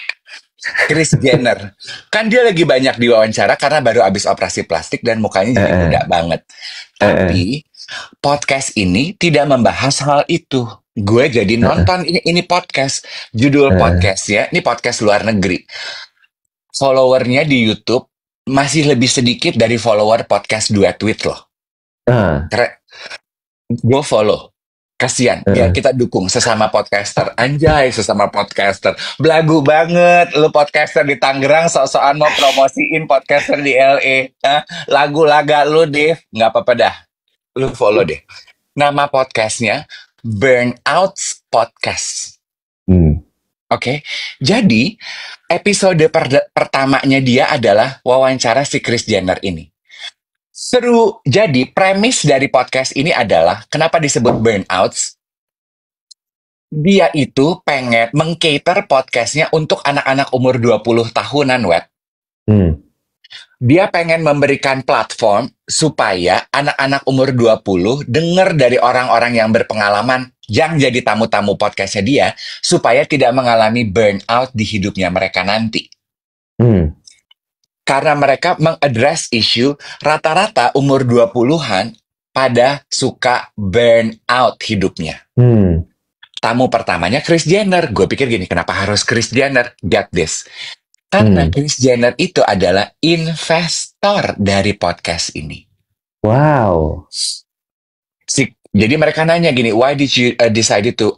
S2: Kris Jenner. Kan dia lagi banyak diwawancara karena baru habis operasi plastik dan mukanya jadi muda banget. Tapi podcast ini tidak membahas hal itu. Gue jadi nonton ini podcast. Judul podcastnya, ini podcast luar negeri. Followernya di YouTube masih lebih sedikit dari follower podcast Duet With loh. Gue follow. Kasian, ya kita dukung sesama podcaster. Anjay, sesama podcaster. Belagu banget, lu podcaster di Tangerang sok-sokan mau promosiin podcaster di LA. Lagu-laga lu, Dev. Nggak apa-apa dah. Lu follow deh. Nama podcastnya Burnout Podcast. Oke. Jadi, episode pertamanya dia adalah wawancara si Kris Jenner ini. Seru. Jadi, premis dari podcast ini adalah kenapa disebut Burnouts. Dia itu pengen meng-cater podcastnya untuk anak-anak umur 20 tahunan, Wet. Dia pengen memberikan platform supaya anak-anak umur 20 dengar dari orang-orang yang berpengalaman yang jadi tamu-tamu podcastnya dia, supaya tidak mengalami burnout di hidupnya mereka nanti. Karena mereka mengadres isu rata-rata umur 20-an pada suka burnout hidupnya. Tamu pertamanya Kris Jenner. Gue pikir gini, kenapa harus Kris Jenner? Get this. Karena Kris Jenner itu adalah investor dari podcast ini.
S1: Wow.
S2: Jadi mereka nanya gini, why did you decide to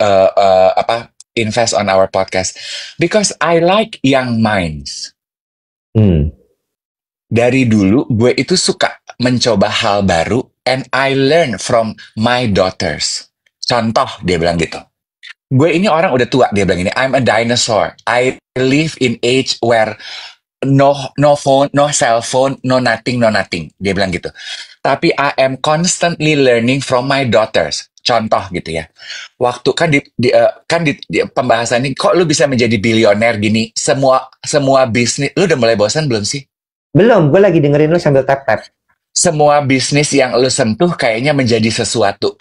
S2: invest on our podcast? Because I like young minds. Dari dulu gue itu suka mencoba hal baru, and I learn from my daughters. Contoh, dia bilang gitu. Gue ini orang udah tua, dia bilang ini. I'm a dinosaur. I live in age where no phone, no cell phone, no nothing. Dia bilang gitu. Tapi I am constantly learning from my daughters. Contoh gitu ya. Waktu kan di pembahasan ini, kok lu bisa menjadi bilioner gini? Semua bisnis, lu udah mulai bosan belum sih?
S1: Belum, gue lagi dengerin lu sambil tap-tap.
S2: Semua bisnis yang lu sentuh kayaknya menjadi sesuatu.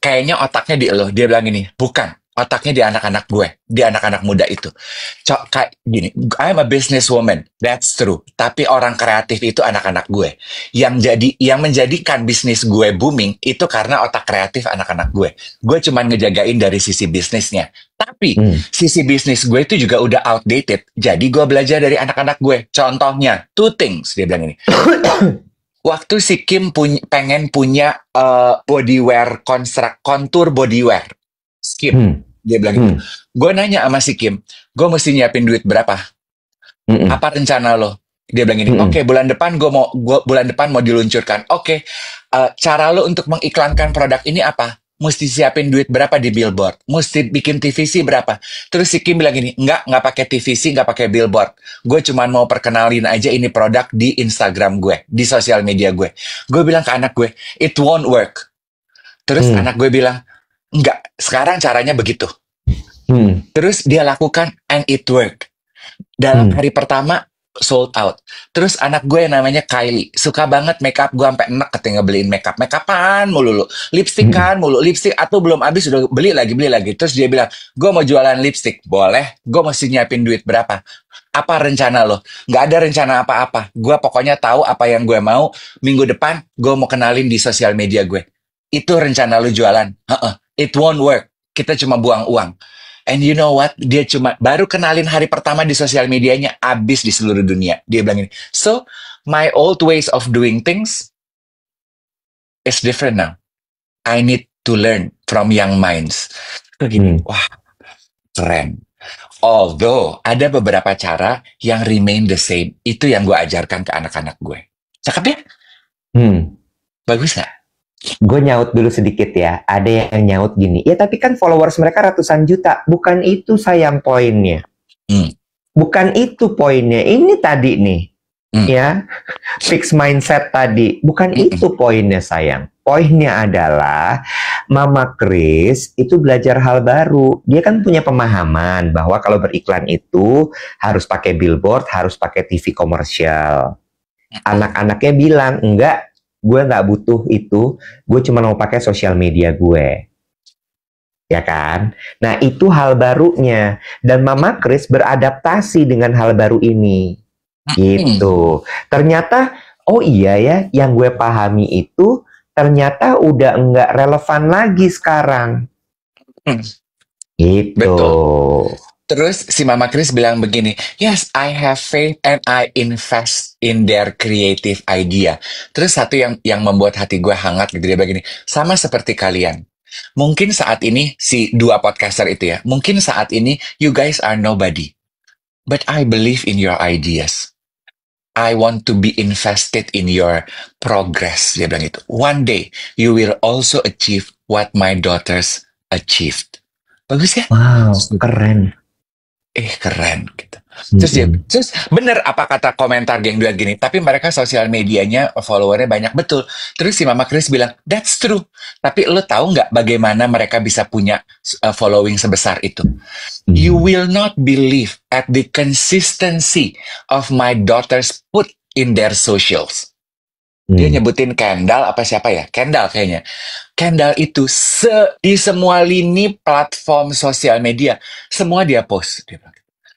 S2: Kayaknya otaknya di lo. Dia bilang gini, bukan. Otaknya di anak-anak gue. Di anak-anak muda itu. Kayak gini, I'm a businesswoman. That's true. Tapi orang kreatif itu anak-anak gue. Yang menjadikan bisnis gue booming, itu karena otak kreatif anak-anak gue. Gue cuma ngejagain dari sisi bisnisnya. Tapi, sisi bisnis gue itu juga udah outdated. Jadi gue belajar dari anak-anak gue. Contohnya, 2 things. Dia bilang gini. Waktu si Kim pengen punya bodywear, kontur bodywear. Kim, dia bilang gitu. Gue nanya sama si Kim, gue mesti nyiapin duit berapa? Apa rencana lo? Dia bilang gini, oke, bulan depan bulan depan mau diluncurkan. Oke, cara lo untuk mengiklankan produk ini apa? Mesti siapin duit berapa di billboard? Mesti bikin TVC berapa? Terus si Kim bilang gini, nggak pakai TVC, nggak pakai billboard. Gue cuma mau perkenalin aja ini produk di Instagram gue, di sosial media gue. Gue bilang ke anak gue, it won't work. Terus anak gue bilang, nggak, sekarang caranya begitu. Terus dia lakukan, and it work. Dalam hari pertama, sold out. Terus anak gue yang namanya Kylie suka banget makeup. Gue sampai enak ketika beliin makeupan mulu, lipstikan mulu, lipstick atau belum habis udah beli lagi. Terus dia bilang, gue mau jualan lipstick. Boleh, gue mesti nyiapin duit berapa? Apa rencana lo? Nggak ada rencana apa-apa. Gue pokoknya tahu apa yang gue mau. Minggu depan gue mau kenalin di sosial media gue. Itu rencana lo jualan. It won't work. Kita cuma buang uang. And you know what? Dia cuma baru kenalin hari pertama di sosial medianya, abis di seluruh dunia. Dia bilang ini, so my old ways of doing things is different now. I need to learn from young minds. Begini, wah, keren. Although ada beberapa cara yang remain the same, itu yang gue ajarkan ke anak-anak gue. Cakep ya? Bagus gak?
S1: Gue nyaut dulu sedikit ya. Ada yang nyaut gini. Ya tapi kan followers mereka ratusan juta. Bukan itu sayang poinnya. Bukan itu poinnya. Ini tadi nih. Ya. Fix mindset tadi. Bukan itu poinnya sayang. Poinnya adalah Mama Kris itu belajar hal baru. Dia kan punya pemahaman bahwa kalau beriklan itu harus pakai billboard, harus pakai TV komersial. Anak-anaknya bilang, enggak, gue nggak butuh itu, gue cuma mau pakai sosial media gue. Ya kan? Nah, itu hal barunya. Dan Mama Kris beradaptasi dengan hal baru ini. Gitu. Ternyata, oh iya ya, yang gue pahami itu ternyata udah nggak relevan lagi sekarang. Gitu.
S2: Betul. Terus si Mama Kris bilang begini, yes, I have faith and I invest in their creative idea. Terus satu yang membuat hati gue hangat gitu, dia begini, sama seperti kalian. Mungkin saat ini, si 2 podcaster itu ya, mungkin saat ini you guys are nobody. But I believe in your ideas. I want to be invested in your progress. Dia bilang itu. One day, you will also achieve what my daughters achieved. Bagus ya?
S1: Wow, keren.
S2: Keren gitu. Terus bener apa kata komentar geng duet gini, tapi mereka sosial medianya followernya banyak, betul. Terus si Mama Kris bilang, that's true. Tapi lo tahu nggak bagaimana mereka bisa punya following sebesar itu? You will not believe at the consistency of my daughters put in their socials. Dia nyebutin Kendall apa siapa ya? Kendall kayaknya. Kendall itu di semua lini platform sosial media, semua dia post. Dia bilang.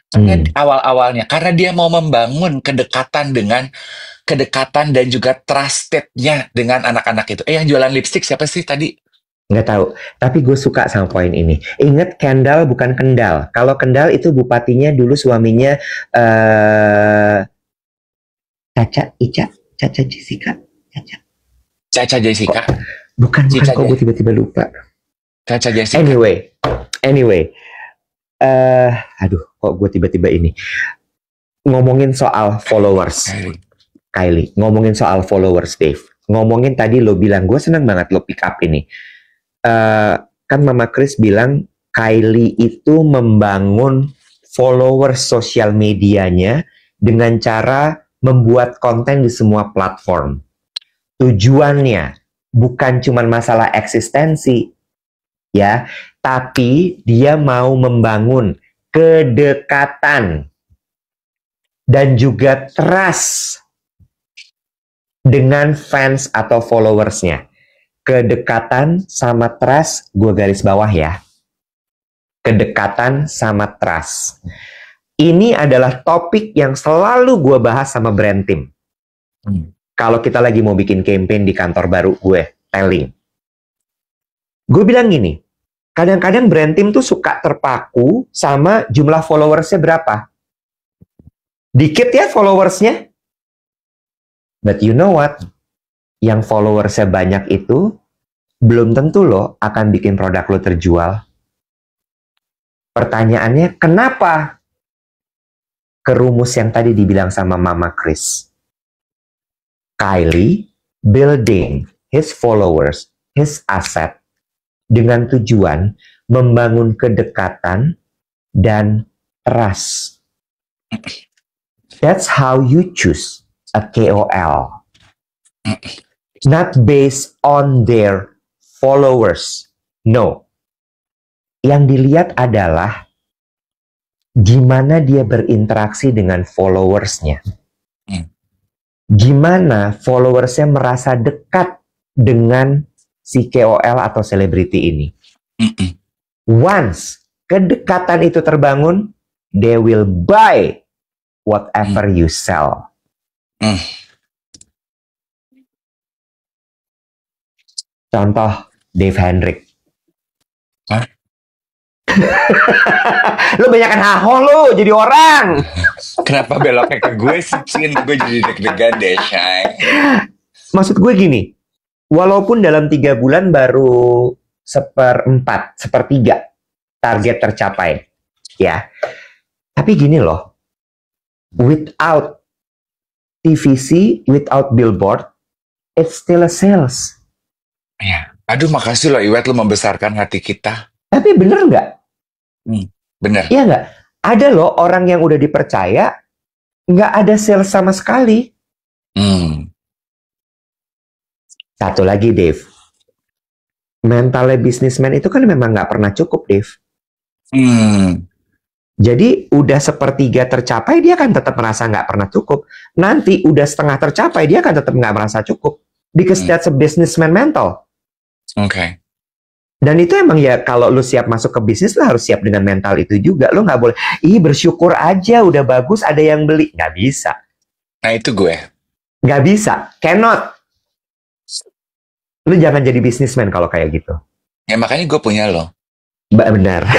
S2: Karena awal-awalnya, karena dia mau membangun kedekatan dan juga trusted-nya dengan anak-anak itu. Yang jualan lipstick siapa sih tadi?
S1: Nggak tahu, tapi gue suka sama poin ini. Ingat, Kendall bukan Kendall. Kalau Kendall itu bupatinya dulu suaminya Caca
S2: Jessica.
S1: Bukan, kok gue tiba-tiba lupa.
S2: Caca Jessica.
S1: Anyway, Aduh, kok gue tiba-tiba ini ngomongin soal followers. Kylie, ngomongin soal followers, Dave. Ngomongin tadi lo bilang, gue senang banget lo pick up ini. Kan Mama Chris bilang Kylie itu membangun followers sosial medianya dengan cara membuat konten di semua platform. Tujuannya bukan cuma masalah eksistensi, ya, tapi dia mau membangun kedekatan dan juga trust dengan fans atau followersnya. Kedekatan sama trust, gue garis bawah ya. Kedekatan sama trust. Ini adalah topik yang selalu gue bahas sama brand team. Kalau kita lagi mau bikin campaign di kantor baru gue, telling. Gue bilang gini, kadang-kadang brand team tuh suka terpaku sama jumlah followersnya berapa. Dikit ya followersnya. But you know what? Yang followersnya banyak itu belum tentu lo akan bikin produk lo terjual. Pertanyaannya, kenapa? Kerumus yang tadi dibilang sama Mama Chris. Kylie building his followers, his asset, dengan tujuan membangun kedekatan dan trust. That's how you choose a KOL. Not based on their followers. No. Yang dilihat adalah gimana dia berinteraksi dengan followersnya. Gimana followersnya merasa dekat dengan si KOL atau selebriti ini. Once kedekatan itu terbangun, they will buy whatever you sell. Contoh, Dave Hendrik.
S2: Hah?
S1: Lu banyakan haho lu jadi orang.
S2: Kenapa beloknya ke gue sih, Cin? Gue jadi deg-degan deh, Shay.
S1: Maksud gue gini, walaupun dalam 3 bulan baru 1/4 target tercapai, ya. Tapi gini loh, without TVC, without billboard, it's still a sales.
S2: Ya. Aduh, makasih loh Iwet, lo membesarkan hati kita.
S1: Tapi bener nggak?
S2: Bener.
S1: Iya nggak? Ada loh orang yang udah dipercaya, nggak ada sales sama sekali. Satu lagi, Dave. Mentalnya bisnismen itu kan memang nggak pernah cukup, Dave. Jadi udah 1/3 tercapai, dia kan tetap merasa nggak pernah cukup. Nanti udah setengah tercapai, dia kan tetap nggak merasa cukup. Because that's a businessman mental.
S2: Oke.
S1: Dan itu emang ya, kalau lu siap masuk ke bisnis, lu harus siap dengan mental itu juga. Lu nggak boleh, bersyukur aja udah bagus ada yang beli. Nggak bisa.
S2: Nah itu gue.
S1: Nggak bisa. Cannot. Lu jangan jadi bisnismen kalau kayak gitu.
S2: Ya makanya gue punya lo.
S1: Benar.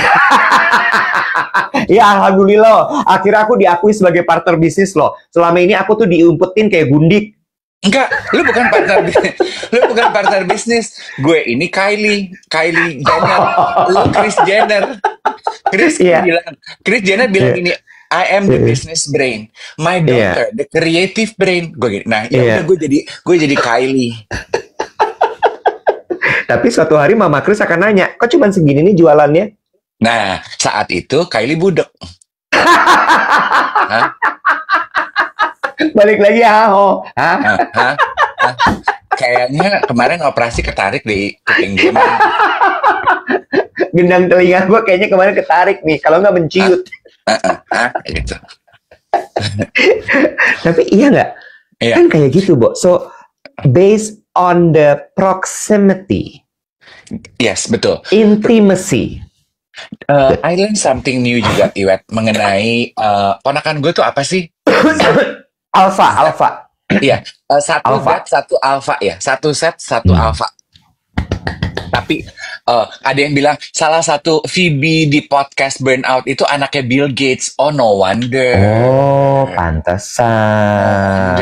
S1: Ya alhamdulillah, akhirnya aku diakui sebagai partner bisnis lo. Selama ini aku tuh diumpetin kayak gundik.
S2: Enggak, lu bukan partner bisnis. Gue ini Kylie Jenner, lu Kris Jenner. Kris Jenner bilang ini, I am the business brain, my daughter the creative brain. Gue gini. Nah, ya udah gue jadi Kylie.
S1: Tapi suatu hari Mama Chris akan nanya, kok cuma segini nih jualannya?
S2: Nah, saat itu Kylie budek.
S1: Balik lagi haho.
S2: Kayaknya kemarin operasi ketarik di kuping gue.
S1: Gendang telinga gue kayaknya kemarin ketarik nih, kalau nggak menciut.
S2: Gitu.
S1: Tapi iya nggak?
S2: Iya.
S1: Kan kayak gitu, Bo. So, based on the proximity.
S2: Yes, betul.
S1: Intimacy.
S2: I learned something new juga, Iwet, mengenai ponakan gue tuh apa sih?
S1: Alpha.
S2: Iya, satu set, satu alpha ya. Satu set, satu alpha. Tapi Ada yang bilang salah satu Phoebe di podcast Burnout itu anaknya Bill Gates. Oh, no wonder.
S1: Oh, pantesan.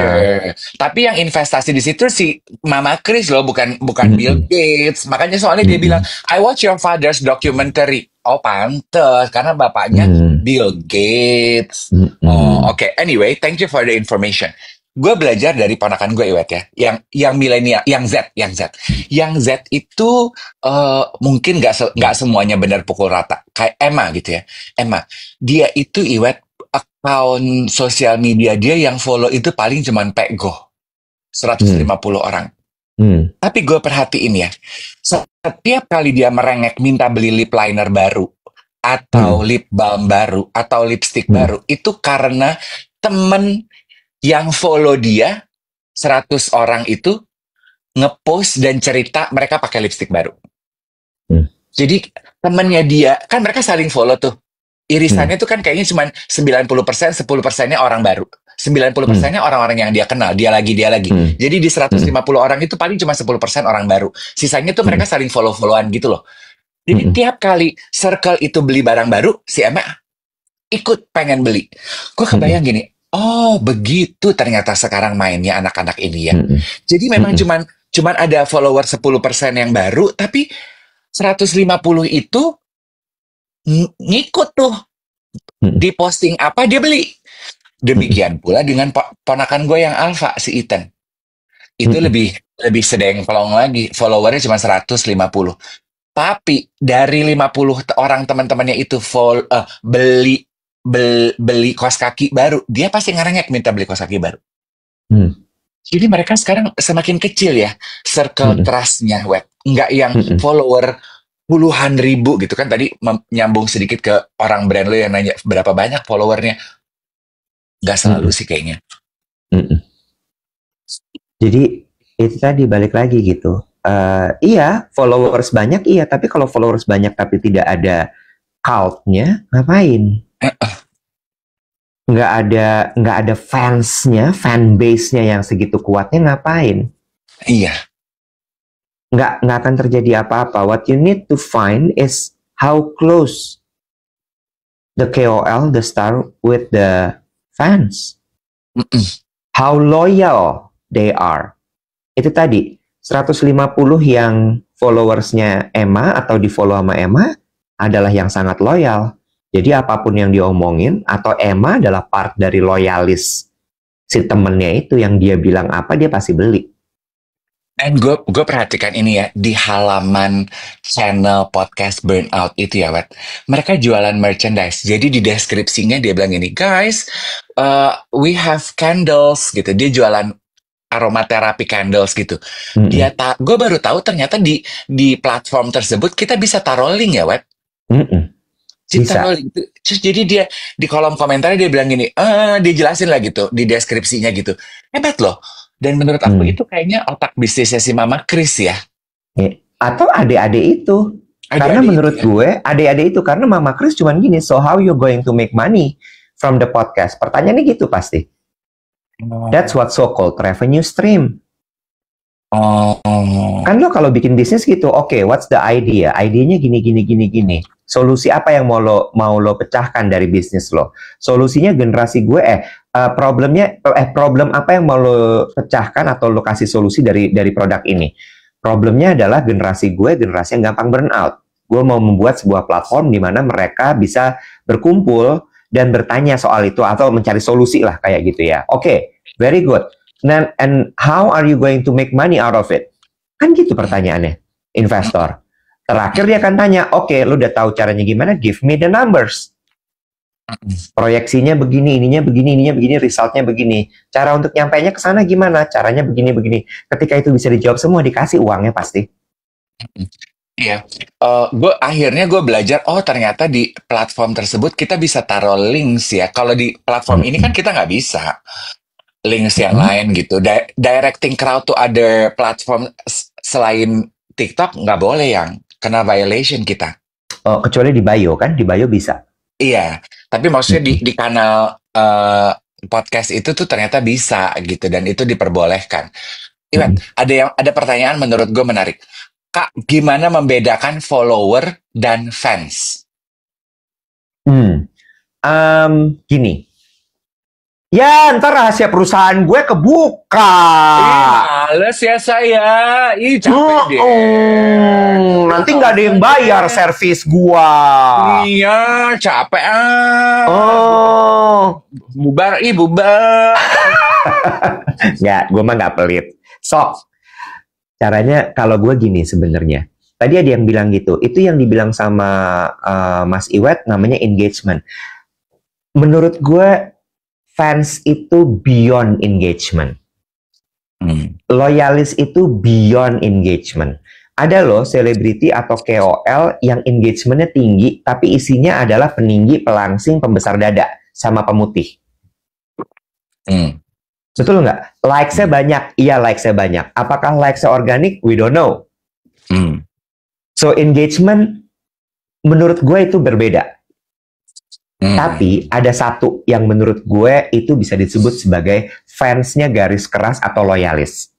S2: Tapi yang investasi di situ si Mama Chris loh, bukan Bill Gates. Makanya soalnya dia bilang, I watch your father's documentary. Oh, pantes karena bapaknya Bill Gates. Oh, oke. Anyway, thank you for the information. Gue belajar dari ponakan gue, Iwet, ya. Yang milenial, yang Z. Yang Z itu mungkin nggak semuanya benar pukul rata. Kayak Emma gitu ya. Emma, dia itu, Iwet, akun sosial media dia yang follow itu paling cuman Pego. 150 orang. Tapi gue perhatiin ya, setiap kali dia merengek minta beli lip liner baru, atau lip balm baru, atau lipstick baru, itu karena temen yang follow dia 100 orang itu ngepost dan cerita mereka pakai lipstick baru. Jadi temennya dia, kan mereka saling follow tuh. Irisannya tuh kan kayaknya cuma 90%, 10%-nya orang baru. 90%-nya orang-orang yang dia kenal, dia lagi. Jadi di 150 orang itu paling cuma 10% orang baru. Sisanya tuh mereka saling follow-followan gitu loh. Jadi tiap kali circle itu beli barang baru, si Emma ikut pengen beli. Gue kebayang gini, oh begitu ternyata sekarang mainnya anak-anak ini ya. Jadi memang cuman ada follower 10% yang baru, tapi 150 itu ngikut tuh. Di posting apa dia beli. Demikian pula dengan ponakan gue yang Alpha, si Ethan. Itu lebih sedengklong lagi. Followernya cuma 150. Tapi dari 50 orang teman-temannya itu beli kaos kaki baru, dia pasti ngerengek minta beli kaos kaki baru. Jadi mereka sekarang semakin kecil ya circle trust-nya, Wet. Nggak yang follower puluhan ribu gitu kan. Tadi nyambung sedikit ke orang brand lo yang nanya berapa banyak followernya. Nggak selalu sih kayaknya.
S1: Jadi itu tadi balik lagi gitu. Iya, followers banyak, iya. Tapi kalau followers banyak tapi tidak ada cult-nya, ngapain? Nggak ada fans-nya, fan base-nya yang segitu kuatnya, ngapain?
S2: Iya.
S1: Nggak akan terjadi apa-apa. What you need to find is how close the KOL, the star, with the fans. How loyal they are. Itu tadi, 150 yang followersnya Emma atau di follow sama Emma adalah yang sangat loyal. Jadi apapun yang diomongin, atau Emma adalah part dari loyalis si temennya itu, yang dia bilang apa, dia pasti beli.
S2: Dan gue perhatikan ini ya, di halaman channel podcast Burnout itu ya, Wet. Mereka jualan merchandise. Jadi di deskripsinya dia bilang gini, guys, we have candles gitu. Dia jualan aromaterapi candles gitu. Gue baru tahu ternyata di platform tersebut kita bisa taruh link ya, Wet. Bisa. Terus jadi dia di kolom komentarnya dia bilang gini, dia jelasin lah gitu di deskripsinya gitu. Hebat loh. Dan menurut aku itu kayaknya otak bisnisnya si Mama Chris ya.
S1: Atau adik-adik itu. Karena menurut gue, adik-adik itu, karena Mama Chris cuman gini, so how you going to make money from the podcast? Pertanyaannya gitu pasti. That's what so-called revenue stream. Kan lo kalau bikin bisnis gitu, oke, what's the idea? Idenya gini. Solusi apa yang mau lo pecahkan dari bisnis lo? Solusinya generasi gue, problem apa yang mau lo pecahkan atau lo kasih solusi dari produk ini? Problemnya adalah generasi gue, generasi yang gampang burnout. Gue mau membuat sebuah platform di mana mereka bisa berkumpul dan bertanya soal itu atau mencari solusi lah kayak gitu ya. Oke, very good. And how are you going to make money out of it? Kan gitu pertanyaannya, investor. Terakhir dia akan tanya, oke, lu udah tahu caranya gimana? Give me the numbers. Proyeksinya begini, ininya begini, resultnya begini. Cara untuk nyampainya ke sana gimana? Caranya begini. Ketika itu bisa dijawab semua, dikasih uangnya pasti.
S2: Iya, akhirnya gue belajar, ternyata di platform tersebut kita bisa taruh links ya. Kalau di platform ini kan kita nggak bisa links yang lain gitu. Directing crowd to other platform selain TikTok nggak boleh, yang kena violation kita.
S1: Oh, kecuali di bio kan? Di bio bisa.
S2: Iya, tapi maksudnya di kanal podcast itu tuh ternyata bisa gitu, dan itu diperbolehkan. Iwan, ada pertanyaan menurut gue menarik. Kakak gimana membedakan follower dan fans?
S1: Gini. Ya, ntar rahasia perusahaan gue kebuka.
S2: Males ya saya. Capek deh.
S1: Nanti nggak ada yang bayar servis gua.
S2: Iya, capek Bubar, bubar.
S1: Nggak, gue mah nggak pelit. Sok, caranya kalau gue gini sebenarnya. Tadi ada yang bilang gitu. Itu yang dibilang sama Mas Iwet namanya engagement. Menurut gue, fans itu beyond engagement. Loyalis itu beyond engagement. Ada loh selebriti atau KOL yang engagementnya tinggi, tapi isinya adalah peninggi, pelangsing, pembesar dada, sama pemutih. Betul nggak? Likes-nya banyak. Iya, likes-nya banyak. Apakah likes-nya organik? We don't know. So, engagement menurut gue itu berbeda. Tapi ada satu yang menurut gue itu bisa disebut sebagai fansnya garis keras atau loyalis.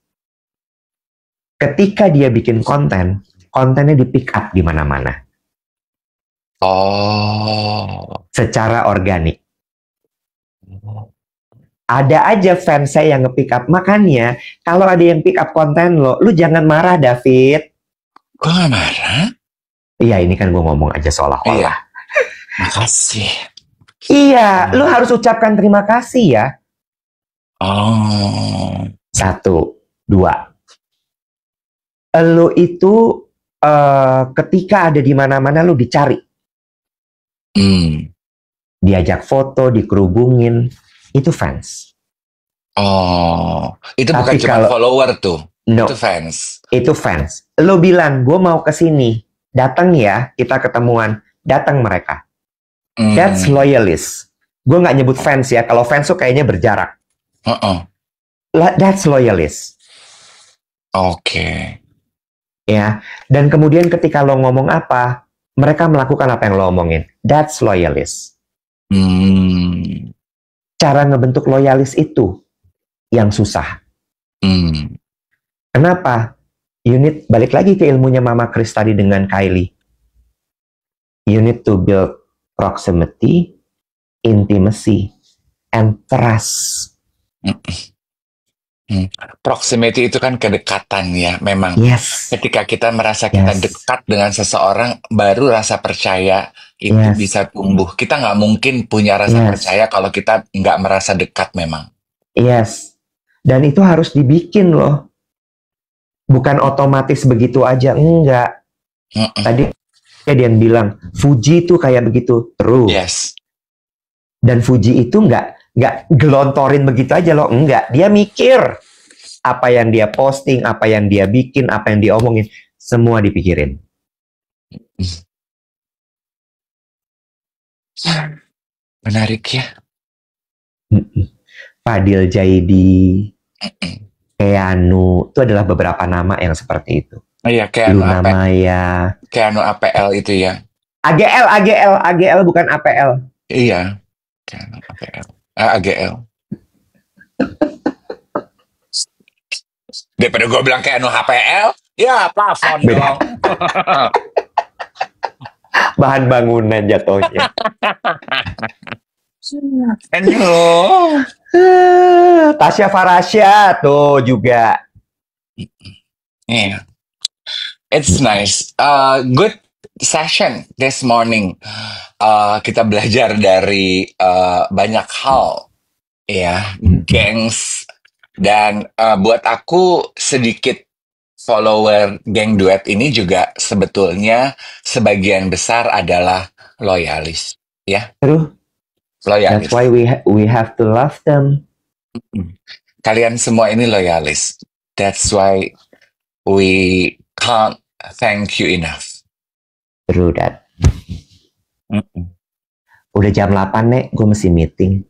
S1: Ketika dia bikin konten, kontennya di pick up di mana-mana. Secara organik. Ada aja fans saya yang nge-pick up. Makanya, kalau ada yang pick up konten lo, lu jangan marah, David.
S2: Gue gak marah?
S1: Iya, ini kan gue ngomong aja seolah-olah.
S2: Iya. Makasih.
S1: Iya, lu harus ucapkan terima kasih ya. 1, 2. Lu itu ketika ada di mana-mana lu dicari. Diajak foto, dikerubungin, itu fans.
S2: Itu bukan cuma follower tuh. No, itu fans.
S1: Itu fans. Lu bilang, gue mau ke sini, datang ya, kita ketemuan, datang mereka. That's loyalist. Gue nggak nyebut fans ya. Kalau fans tuh kayaknya berjarak. That's loyalist.
S2: Oke.
S1: Ya. Dan kemudian ketika lo ngomong apa, mereka melakukan apa yang lo omongin. That's loyalist. Cara ngebentuk loyalis itu yang susah. Kenapa? Balik lagi ke ilmunya Mama Chris tadi dengan Kylie. You need to build proximity, intimacy, and trust.
S2: Proximity itu kan kedekatan ya, memang.
S1: Yes.
S2: Ketika kita merasa kita dekat dengan seseorang, baru rasa percaya itu bisa tumbuh. Kita nggak mungkin punya rasa percaya kalau kita nggak merasa dekat memang.
S1: Yes. Dan itu harus dibikin loh. Bukan otomatis begitu aja, enggak. Tadi dia yang bilang Fuji itu kayak begitu terus.
S2: Yes.
S1: Dan Fuji itu nggak gelontorin begitu aja loh, enggak. Dia mikir apa yang dia posting, apa yang dia bikin, apa yang dia omongin, semua dipikirin.
S2: Menarik ya.
S1: Fadil Jaidi, Keanu, itu adalah beberapa nama yang seperti itu.
S2: Iya, Keanu
S1: Luna Maya.
S2: Keanu APL itu ya.
S1: AGL bukan APL.
S2: Iya, Keanu APL. AGL. Daripada gue bilang Keanu HPL, ya plafon dong.
S1: Bahan bangunan jatuhnya.
S2: Hello.
S1: Tasya Farasya tuh juga.
S2: Yeah. It's nice. Good session this morning. Kita belajar dari banyak hal, ya, gengs. Dan buat aku sedikit follower geng duet ini juga sebetulnya sebagian besar adalah loyalis, ya.
S1: True. Loyalis. That's why we have to love them.
S2: Kalian semua ini loyalis. That's why we can't thank you enough.
S1: True that. Udah jam 8, Nek. Gue mesti meeting.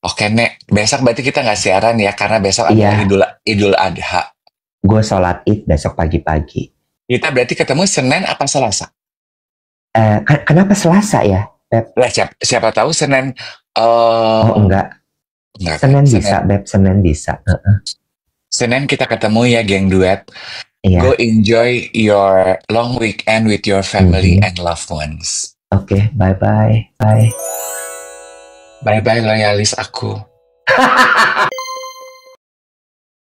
S2: Oke, Nek. Besok berarti kita nggak siaran ya, karena besok ada Idul Adha.
S1: Gue sholat Id besok pagi-pagi.
S2: Kita berarti ketemu Senin apa Selasa?
S1: Kenapa Selasa ya, Beb?
S2: Lah, siapa tahu Senin.
S1: Oh, enggak. Senin bisa, Beb. Senin bisa.
S2: Senin kita ketemu ya, geng duet.
S1: Iya.
S2: Go enjoy your long weekend with your family and loved ones.
S1: Oke, bye-bye. Bye.
S2: Bye-bye loyalis aku.